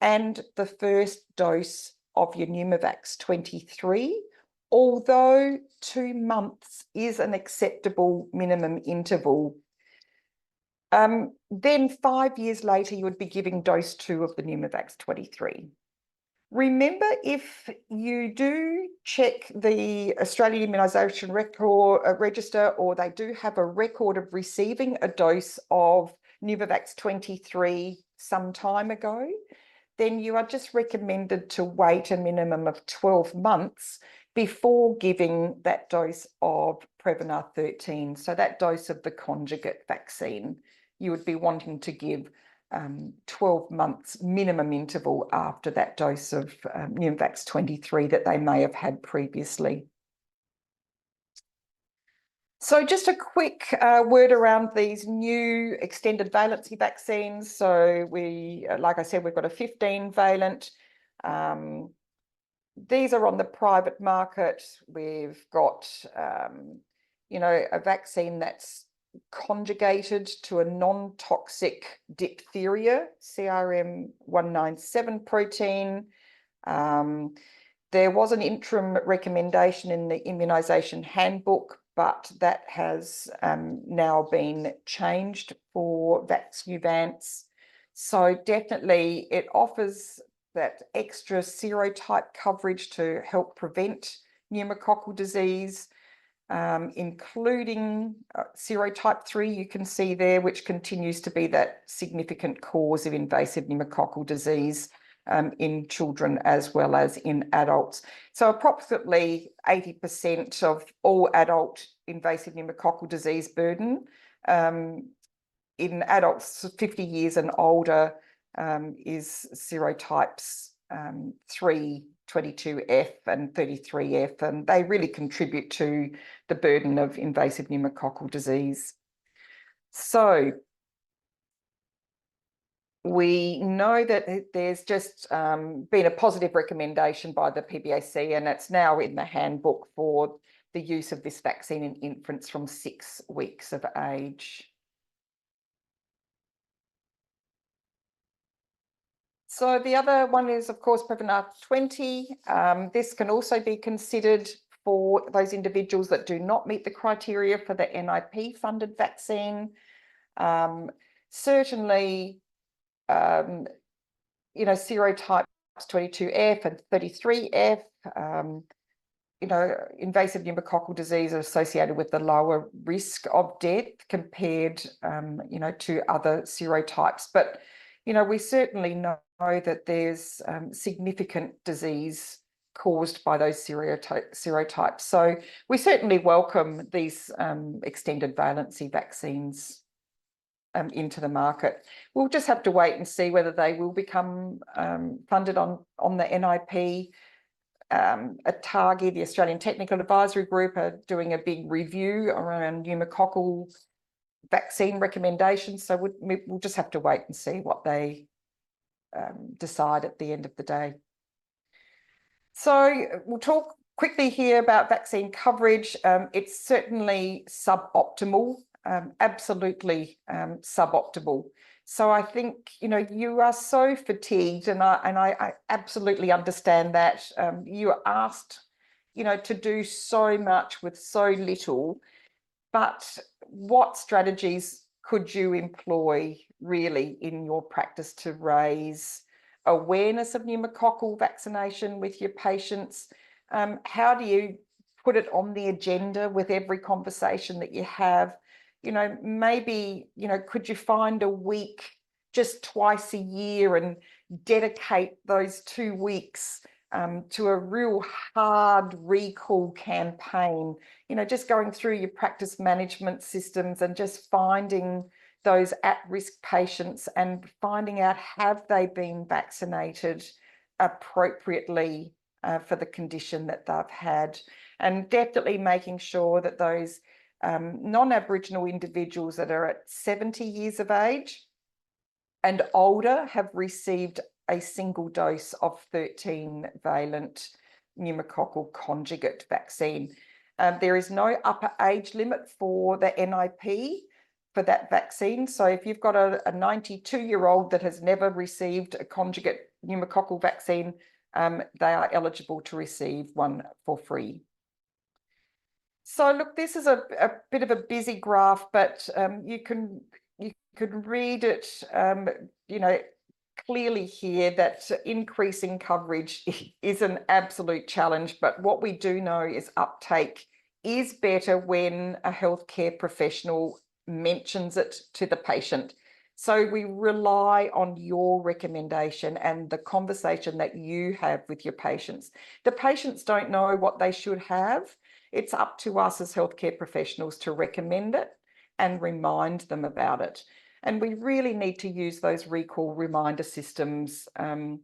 and the first dose of your Pneumovax 23, although 2 months is an acceptable minimum interval. Then 5 years later, you would be giving dose 2 of the Pneumovax 23. Remember, if you do check the Australian Immunisation Register, or they do have a record of receiving a dose of Pneumovax 23 some time ago, then you are just recommended to wait a minimum of 12 months before giving that dose of Prevnar 13. So that dose of the conjugate vaccine, you would be wanting to give 12 months minimum interval after that dose of Pneumovax 23 that they may have had previously. So just a quick word around these new extended valency vaccines. So we, like I said, we've got a 15 valent. These are on the private market. We've got, you know, a vaccine that's conjugated to a non-toxic diphtheria, CRM197 protein. There was an interim recommendation in the immunisation handbook, but that has now been changed for Vaxneuvance. So definitely it offers that extra serotype coverage to help prevent pneumococcal disease, including serotype 3, you can see there, which continues to be that significant cause of invasive pneumococcal disease in children as well as in adults. So approximately 80% of all adult invasive pneumococcal disease burden in adults 50 years and older is serotypes 3, 22F and 33F, and they really contribute to the burden of invasive pneumococcal disease. So we know that there's just been a positive recommendation by the PBAC, and it's now in the handbook for the use of this vaccine in infants from 6 weeks of age. So the other one is, of course, Prevnar 20. This can also be considered for those individuals that do not meet the criteria for the NIP-funded vaccine. Certainly, you know, serotypes 22F and 33F, you know, invasive pneumococcal disease are associated with the lower risk of death compared, you know, to other serotypes. But, you know, we certainly know that there's significant disease caused by those serotypes. So we certainly welcome these extended valency vaccines into the market. We'll just have to wait and see whether they will become funded on the NIP. ATAGI, the Australian Technical Advisory Group, are doing a big review around pneumococcal vaccine recommendations. So we'll just have to wait and see what they decide at the end of the day. So we'll talk quickly here about vaccine coverage. It's certainly suboptimal, absolutely suboptimal. So I think, you know, you are so fatigued, and I absolutely understand that. You are asked, you know, to do so much with so little, but what strategies could you employ really in your practice to raise awareness of pneumococcal vaccination with your patients, How do you put it on the agenda with every conversation that you have? You know, maybe, you know, could you find a week just twice a year and dedicate those 2 weeks to a real hard recall campaign, you know, just going through your practice management systems and just finding those at-risk patients and finding out, have they been vaccinated appropriately for the condition that they've had, and definitely making sure that those non-Aboriginal individuals that are at 70 years of age and older have received a single dose of 13-valent pneumococcal conjugate vaccine. There is no upper age limit for the NIP for that vaccine. So if you've got a 92-year-old that has never received a conjugate pneumococcal vaccine, they are eligible to receive one for free. So look, this is a bit of a busy graph, but you can read it, you know, clearly here that increasing coverage is an absolute challenge. But what we do know is uptake is better when a healthcare professional mentions it to the patient. So we rely on your recommendation and the conversation that you have with your patients. The patients don't know what they should have. It's up to us as healthcare professionals to recommend it and remind them about it. And we really need to use those recall reminder systems, and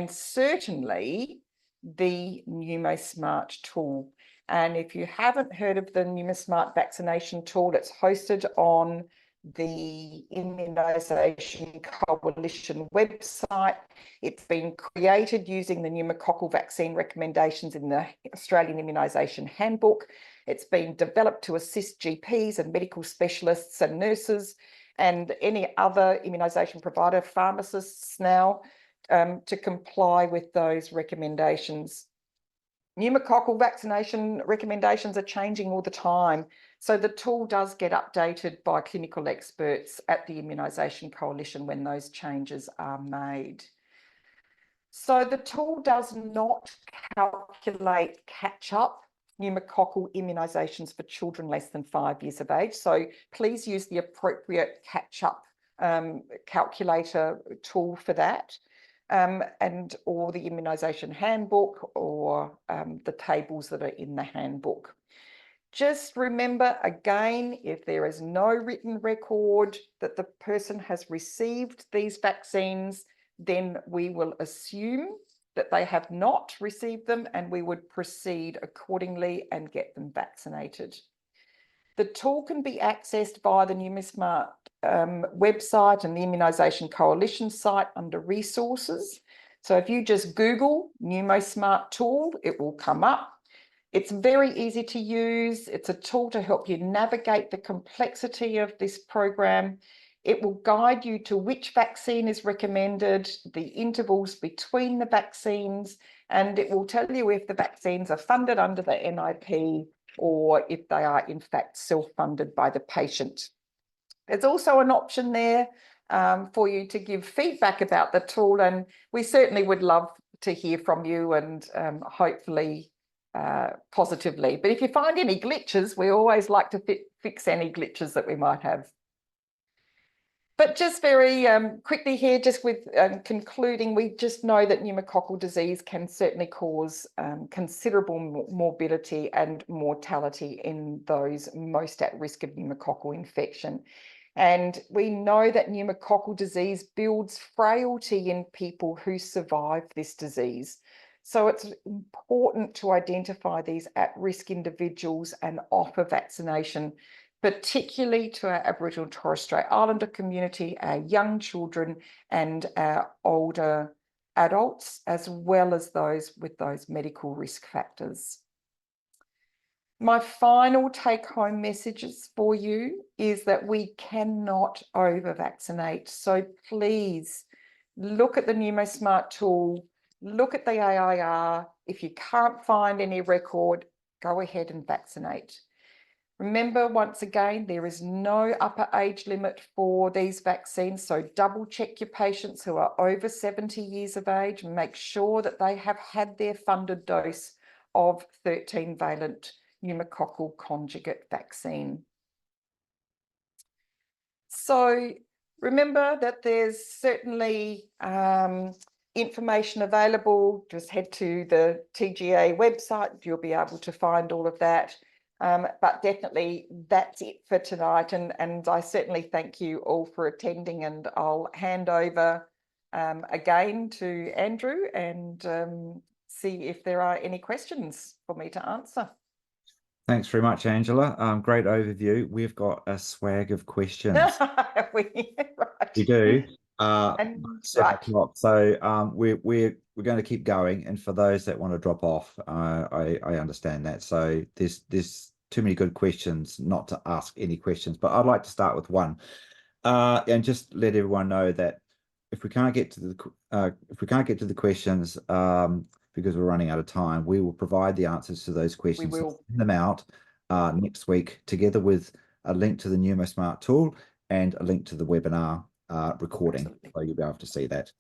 certainly the Pneumosmart tool. And if you haven't heard of the Pneumosmart vaccination tool, it's hosted on the Immunisation Coalition website. It's been created using the pneumococcal vaccine recommendations in the Australian Immunisation Handbook. It's been developed to assist GPs and medical specialists and nurses and any other immunisation provider, pharmacists now, to comply with those recommendations. Pneumococcal vaccination recommendations are changing all the time, so the tool does get updated by clinical experts at the Immunisation Coalition when those changes are made. So the tool does not calculate catch-up pneumococcal immunisations for children less than 5 years of age. So please use the appropriate catch-up calculator tool for that, or the immunisation handbook, or the tables that are in the handbook. Just remember, again, if there is no written record that the person has received these vaccines, then we will assume that they have not received them, and we would proceed accordingly and get them vaccinated. The tool can be accessed via the Pneumosmart website and the Immunisation Coalition site under resources. So if you just Google Pneumosmart tool, it will come up. It's very easy to use. It's a tool to help you navigate the complexity of this program. It will guide you to which vaccine is recommended, the intervals between the vaccines, and it will tell you if the vaccines are funded under the NIP or if they are in fact self-funded by the patient. There's also an option there for you to give feedback about the tool, and we certainly would love to hear from you, and hopefully positively. But if you find any glitches, we always like to fix any glitches that we might have. But just very quickly here, just with concluding, we just know that pneumococcal disease can certainly cause considerable morbidity and mortality in those most at risk of pneumococcal infection. And we know that pneumococcal disease builds frailty in people who survive this disease. So it's important to identify these at-risk individuals and offer vaccination, particularly to our Aboriginal and Torres Strait Islander community, our young children and our older adults, as well as those with those medical risk factors. My final take-home messages for you is that we cannot over-vaccinate. So please look at the Pneumosmart tool, look at the AIR. If you can't find any record, go ahead and vaccinate. Remember, once again, there is no upper age limit for these vaccines, so double check your patients who are over 70 years of age and make sure that they have had their funded dose of 13-valent pneumococcal conjugate vaccine. So remember that there's certainly information available. Just head to the TGA website. You'll be able to find all of that. But definitely that's it for tonight. And I certainly thank you all for attending, and I'll hand over again to Andrew and see if there are any questions for me to answer. Thanks very much, Angela. Great overview. We've got a swag of questions. Right. We do. And 7 o'clock. So we're going to keep going. And for those that want to drop off, I understand that. So there's too many good questions not to ask any questions. But I'd like to start with one, and just let everyone know that if we can't get to the questions, because we're running out of time, we will provide the answers to those questions. We will send them out next week, together with a link to the NeumoSmart tool and a link to the webinar recording. Absolutely. So you'll be able to see that.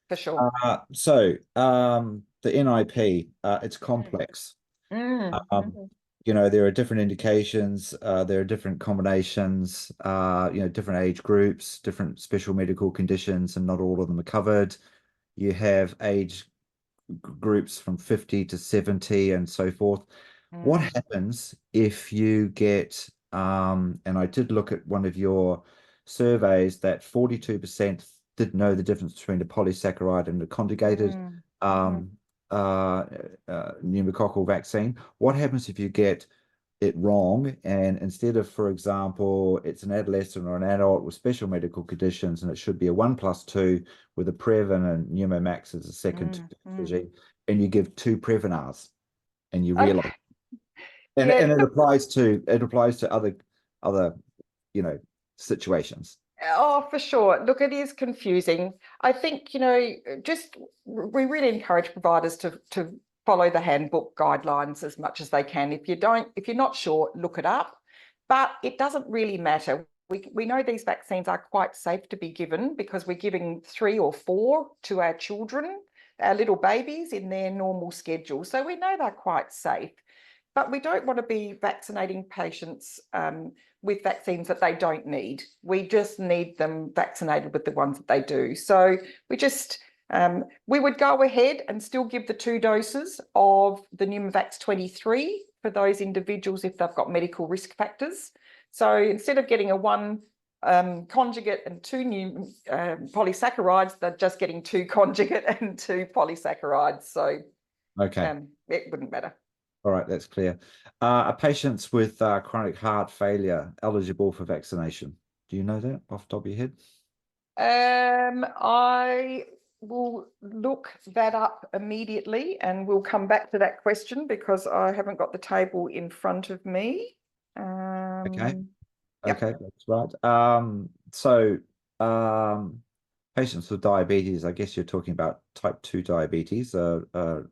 For sure. The NIP, it's complex. You know, there are different indications, there are different combinations, you know, different age groups, different special medical conditions, and not all of them are covered. You have age groups from 50 to 70 and so forth. What happens if you get, and I did look at one of your surveys, that 42% didn't know the difference between a polysaccharide and a conjugated pneumococcal vaccine. What happens if you get it wrong, and instead of, for example, it's an adolescent or an adult with special medical conditions, and it should be a 1+2 with a Previn and Pneumomax as a second strategy, and you give 2 Previnars, and you realize, and it applies to other you know, situations. Oh, for sure. Look, it is confusing. I think, you know, we really encourage providers to follow the handbook guidelines as much as they can. If you're not sure, look it up. But it doesn't really matter. We know these vaccines are quite safe to be given because we're giving 3 or 4 to our children, our little babies, in their normal schedule. So we know they're quite safe. But we don't want to be vaccinating patients with vaccines that they don't need. We just need them vaccinated with the ones that they do. So we would go ahead and still give the 2 doses of the Pneumovax 23 for those individuals if they've got medical risk factors. So instead of getting a 1 conjugate and 2 new polysaccharides, they're just getting 2 conjugate and 2 polysaccharides. So it wouldn't matter. All right, that's clear. Are patients with chronic heart failure eligible for vaccination? Do you know that off the top of your head? I will look that up immediately, and we'll come back to that question because I haven't got the table in front of me. Okay, yep. that's right. Patients with diabetes, I guess you're talking about type 2 diabetes, are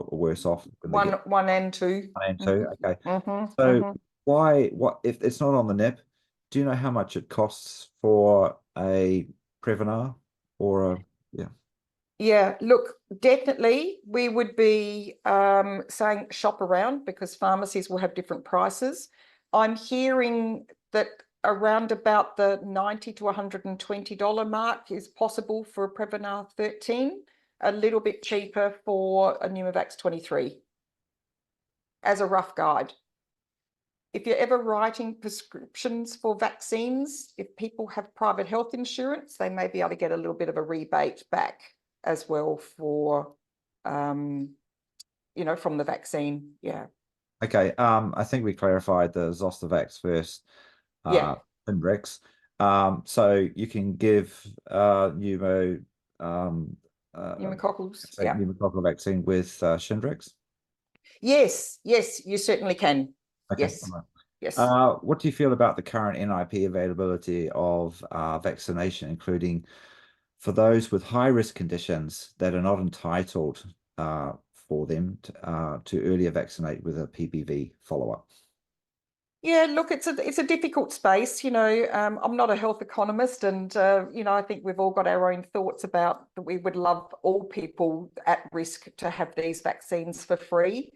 worse off. One and two. 1 and 2, okay. So what if it's not on the NIP? Do you know how much it costs for a Previnar or a Yeah, look, definitely we would be saying shop around because pharmacies will have different prices. I'm hearing that around about the $90 to $120 mark is possible for a Previnar 13, a little bit cheaper for a Pneumovax 23, as a rough guide. If you're ever writing prescriptions for vaccines, if people have private health insurance, they may be able to get a little bit of a rebate back as well for, you know, from the vaccine. Yeah. Okay. I think we clarified the Zostavax first. Inrex. So you can give pneumococcal vaccine with Shingrix? Yes, you certainly can. Okay. Yes. Right. Yes. What do you feel about the current NIP availability of vaccination, including for those with high-risk conditions that are not entitled for them to earlier vaccinate with a PPV follow-up? Yeah, look, it's a difficult space. You know, I'm not a health economist, and you know, I think we've all got our own thoughts about that. We would love all people at risk to have these vaccines for free.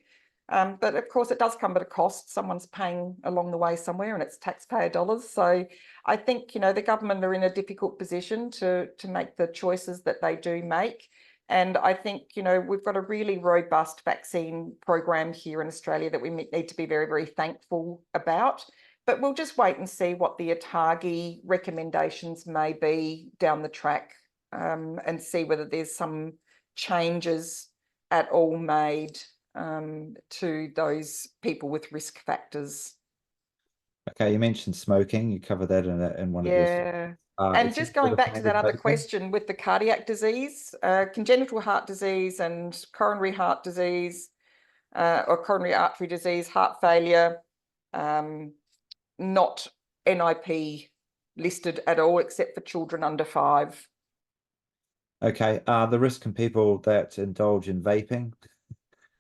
But of course, it does come at a cost. Someone's paying along the way somewhere, and it's taxpayer dollars. So I think, the government are in a difficult position to make the choices that they do make. And I think, we've got a really robust vaccine program here in Australia that we need to be very, very thankful about. But we'll just wait and see what the ATAGI recommendations may be down the track, and see whether there's some changes at all made to those people with risk factors. Okay, you mentioned smoking. You covered that in one of your slides. Yeah. And It's just a bit going of back to that other vaping. question with the cardiac disease, congenital heart disease and coronary heart disease, or coronary artery disease, heart failure, not NIP listed at all, except for children under 5. Okay, the risk in people that indulge in vaping,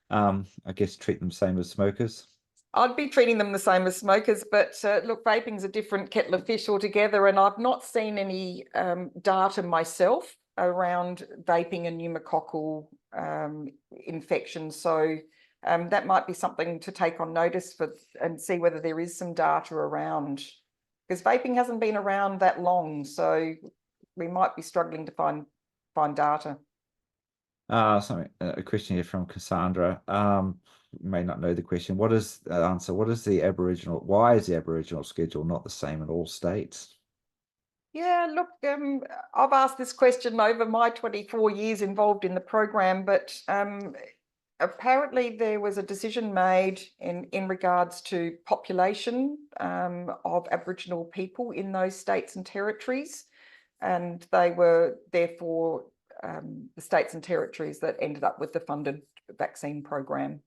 I guess treat them same as smokers. I'd be treating them the same as smokers, but look, vaping's a different kettle of fish altogether, and I've not seen any data myself around vaping and pneumococcal infections. So that might be something to take on notice for and see whether there is some data around, because vaping hasn't been around that long, so we might be struggling to find data. A question here from Cassandra. You may not know the question. What is the answer? Why is the Aboriginal schedule not the same in all states? Yeah, look, I've asked this question over my 24 years involved in the program, but apparently there was a decision made in regards to population of Aboriginal people in those states and territories, and they were therefore the states and territories that ended up with the funded vaccine program.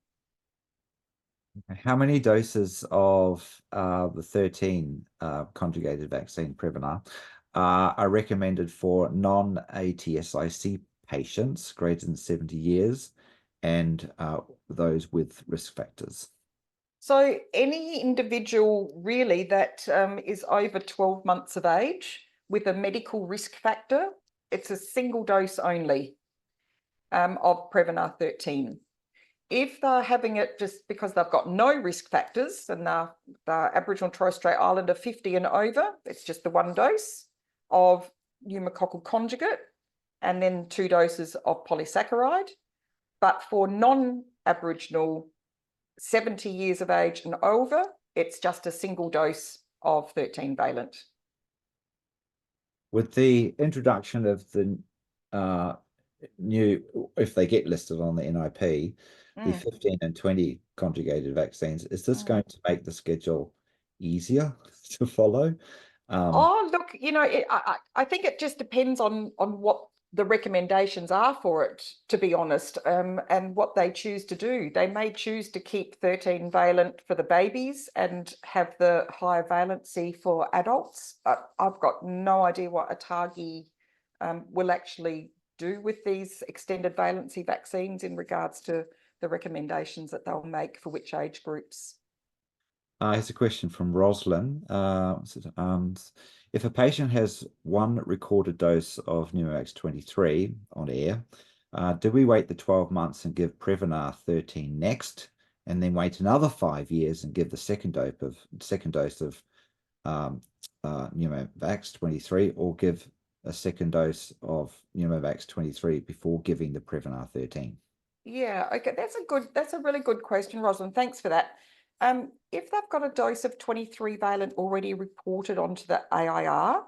How many doses of the 13 conjugated vaccine Prevnar are recommended for non-ATSIC patients greater than 70 years and those with risk factors? So any individual really that is over 12 months of age with a medical risk factor, it's a single dose only of Prevnar 13. If they're having it just because they've got no risk factors and they're Aboriginal and Torres Strait Islander 50 and over, it's just the 1 dose of pneumococcal conjugate and then 2 doses of polysaccharide. But for non-Aboriginal 70 years of age and over, it's just a single dose of 13 valent. With the introduction of the new, if they get listed on the NIP, the 15 and 20 conjugated vaccines, is this going to make the schedule easier to follow? Oh, look, I think it just depends on what the recommendations are for it, to be honest, and what they choose to do. They may choose to keep 13 valent for the babies and have the higher valency for adults. I've got no idea what ATAGI will actually do with these extended valency vaccines in regards to the recommendations that they'll make for which age groups. Here's a question from Roslyn. If a patient has 1 recorded dose of Pneumovax 23 on air, do we wait the 12 months and give Prevnar 13 next, and then wait another 5 years and give the second dose of Pneumovax 23, or give a second dose of Pneumovax 23 before giving the Prevnar 13? Yeah, okay, that's a really good question, Rosalind. Thanks for that. If they've got a dose of 23 valent already reported onto the AIR,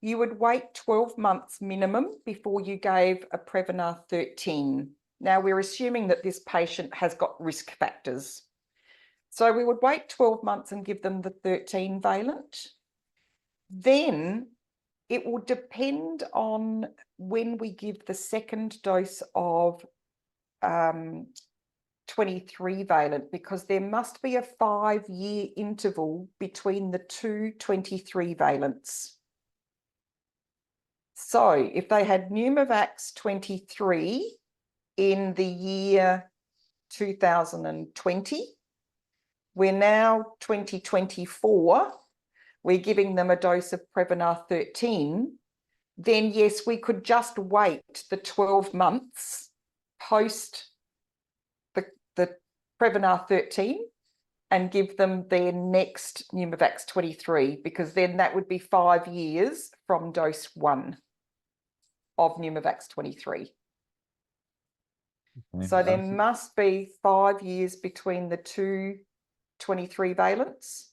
you would wait 12 months minimum before you gave a Prevnar 13. Now, we're assuming that this patient has got risk factors. So we would wait 12 months and give them the 13 valent. Then it will depend on when we give the second dose of 23 valent, because there must be a 5-year interval between the 2 23 valents. So if they had Pneumovax 23 in the year 2020, we're now 2024, we're giving them a dose of Prevnar 13, then yes, we could just wait the 12 months post the Prevnar 13 and give them their next Pneumovax 23, because then that would be 5 years from dose 1 of Pneumovax 23. Okay. So there must be 5 years between the two 23 valents.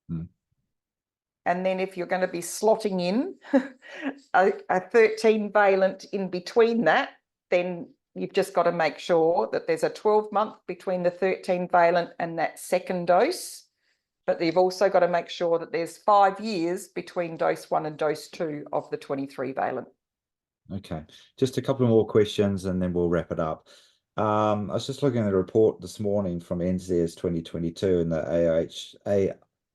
Hmm. And then if you're going to be slotting in a 13 valent in between that, then you've just got to make sure that there's a 12-month between the 13 valent and that second dose. But you've also got to make sure that there's 5 years between dose 1 and dose 2 of the 23 valent. Okay, just a couple more questions and then we'll wrap it up. I was just looking at a report this morning from NZS 2022 and the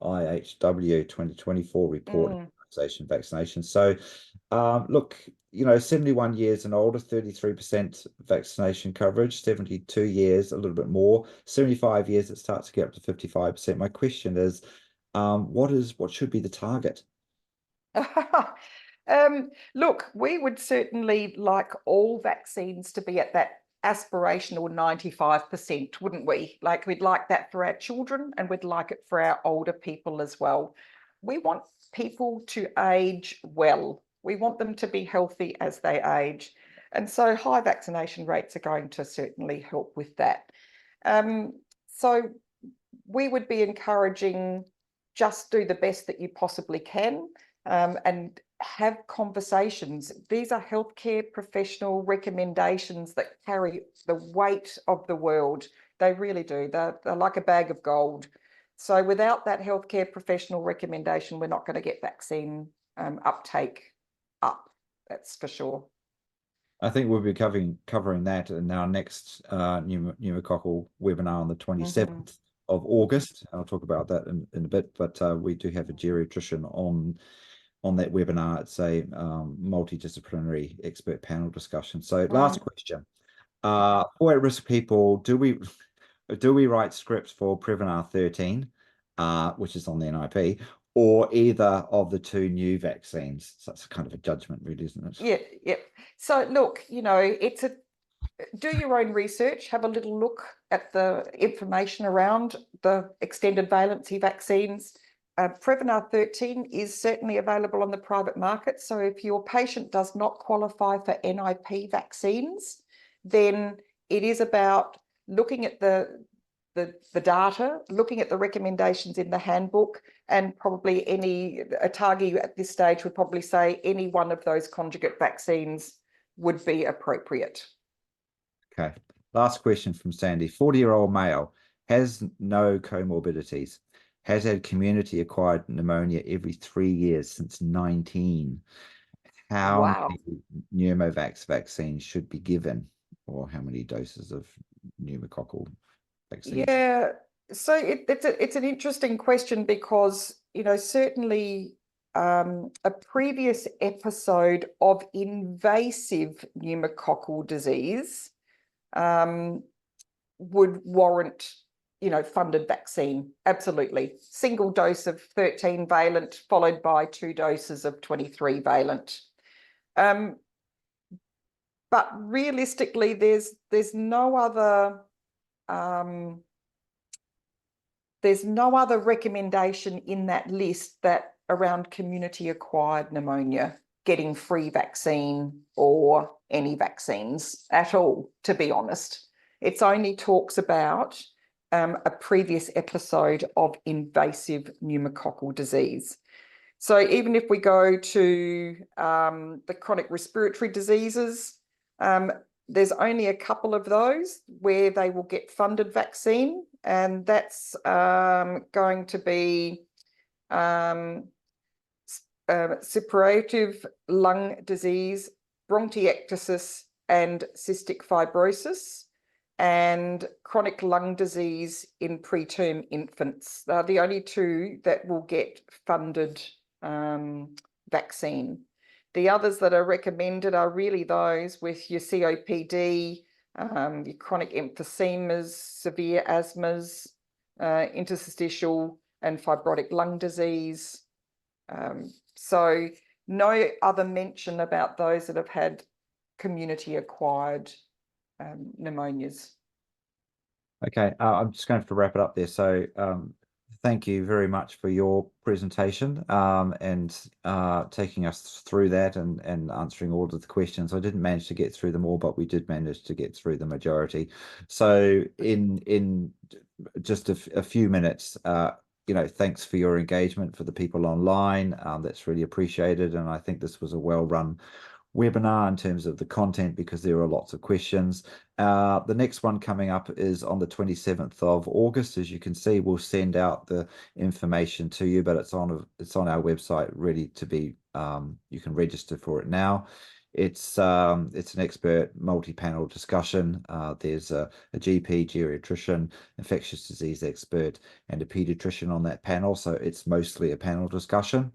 IHW 2024 report on immunization vaccination. So, look, 71 years and older, 33% vaccination coverage, 72 years, a little bit more, 75 years, it starts to get up to 55%. My question is, what should be the target? Look, we would certainly like all vaccines to be at that aspirational 95%, wouldn't we? Like, we'd like that for our children and we'd like it for our older people as well. We want people to age well. We want them to be healthy as they age. And so high vaccination rates are going to certainly help with that. So we would be encouraging, just do the best that you possibly can, and have conversations. These are healthcare professional recommendations that carry the weight of the world. They really do. They're like a bag of gold. So without that healthcare professional recommendation, we're not going to get vaccine uptake up. That's for sure. I think we'll be covering that in our next pneumococcal webinar on the 27th of August. I'll talk about that in a bit, but we do have a geriatrician on that webinar. It's a multidisciplinary expert panel discussion. So last question. For at-risk people, do we write scripts for Prevnar 13, which is on the NIP, or either of the two new vaccines? So that's kind of a judgment, really, isn't it? Yeah, yeah. So look, it's do your own research, have a little look at the information around the extended valency vaccines. Prevnar 13 is certainly available on the private market. So if your patient does not qualify for NIP vaccines, then it is about looking at the data, looking at the recommendations in the handbook, and probably a ATAGI at this stage would probably say any one of those conjugate vaccines would be appropriate. Okay. Last question from Sandy. 40-year-old male, has no comorbidities, has had community-acquired pneumonia every 3 years since 19. How many pneumovax vaccines should be given, or how many doses of pneumococcal vaccines? Yeah, so it's an interesting question, because certainly a previous episode of invasive pneumococcal disease would warrant funded vaccine. Absolutely. Single dose of 13 valent followed by 2 doses of 23 valent. But realistically, there's no other recommendation in that list that around community acquired pneumonia getting free vaccine or any vaccines at all, to be honest. It's only talks about a previous episode of invasive pneumococcal disease. So even if we go to the chronic respiratory diseases, there's only a couple of those where they will get funded vaccine, and that's going to be suppurative lung disease, bronchiectasis, and cystic fibrosis, and chronic lung disease in preterm infants. They're the only two that will get funded vaccine. The others that are recommended are really those with your COPD, your chronic emphysemas, severe asthmas, interstitial and fibrotic lung disease. So no other mention about those that have had community-acquired pneumonias. Okay, I'm just going to have to wrap it up there. So thank you very much for your presentation and taking us through that and answering all of the questions. I didn't manage to get through them all, but we did manage to get through the majority. So in just a few minutes, thanks for your engagement for the people online. That's really appreciated. And I think this was a well-run webinar in terms of the content because there are lots of questions. The next one coming up is on the 27th of August. As you can see, we'll send out the information to you, but it's on our website ready to be, you can register for it now. It's an expert multi-panel discussion. There's a GP, geriatrician, infectious disease expert, and a pediatrician on that panel. So it's mostly a panel discussion.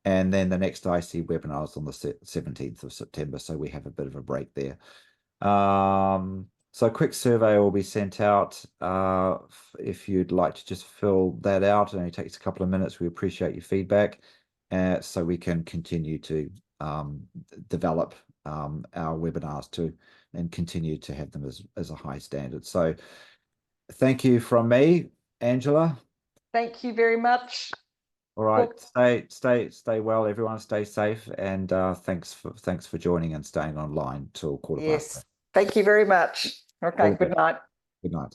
And then the next IC webinar is on the 17th of September. So we have a bit of a break there. So a quick survey will be sent out if you'd like to just fill that out. It only takes a couple of minutes. We appreciate your feedback so we can continue to develop our webinars and continue to have them as a high standard. So thank you from me, Angela. Thank you very much. All right, stay well, everyone. Stay safe, and thanks for joining and staying online till 8:15. Yes, thank you very much. Okay, All good good. night. Good night.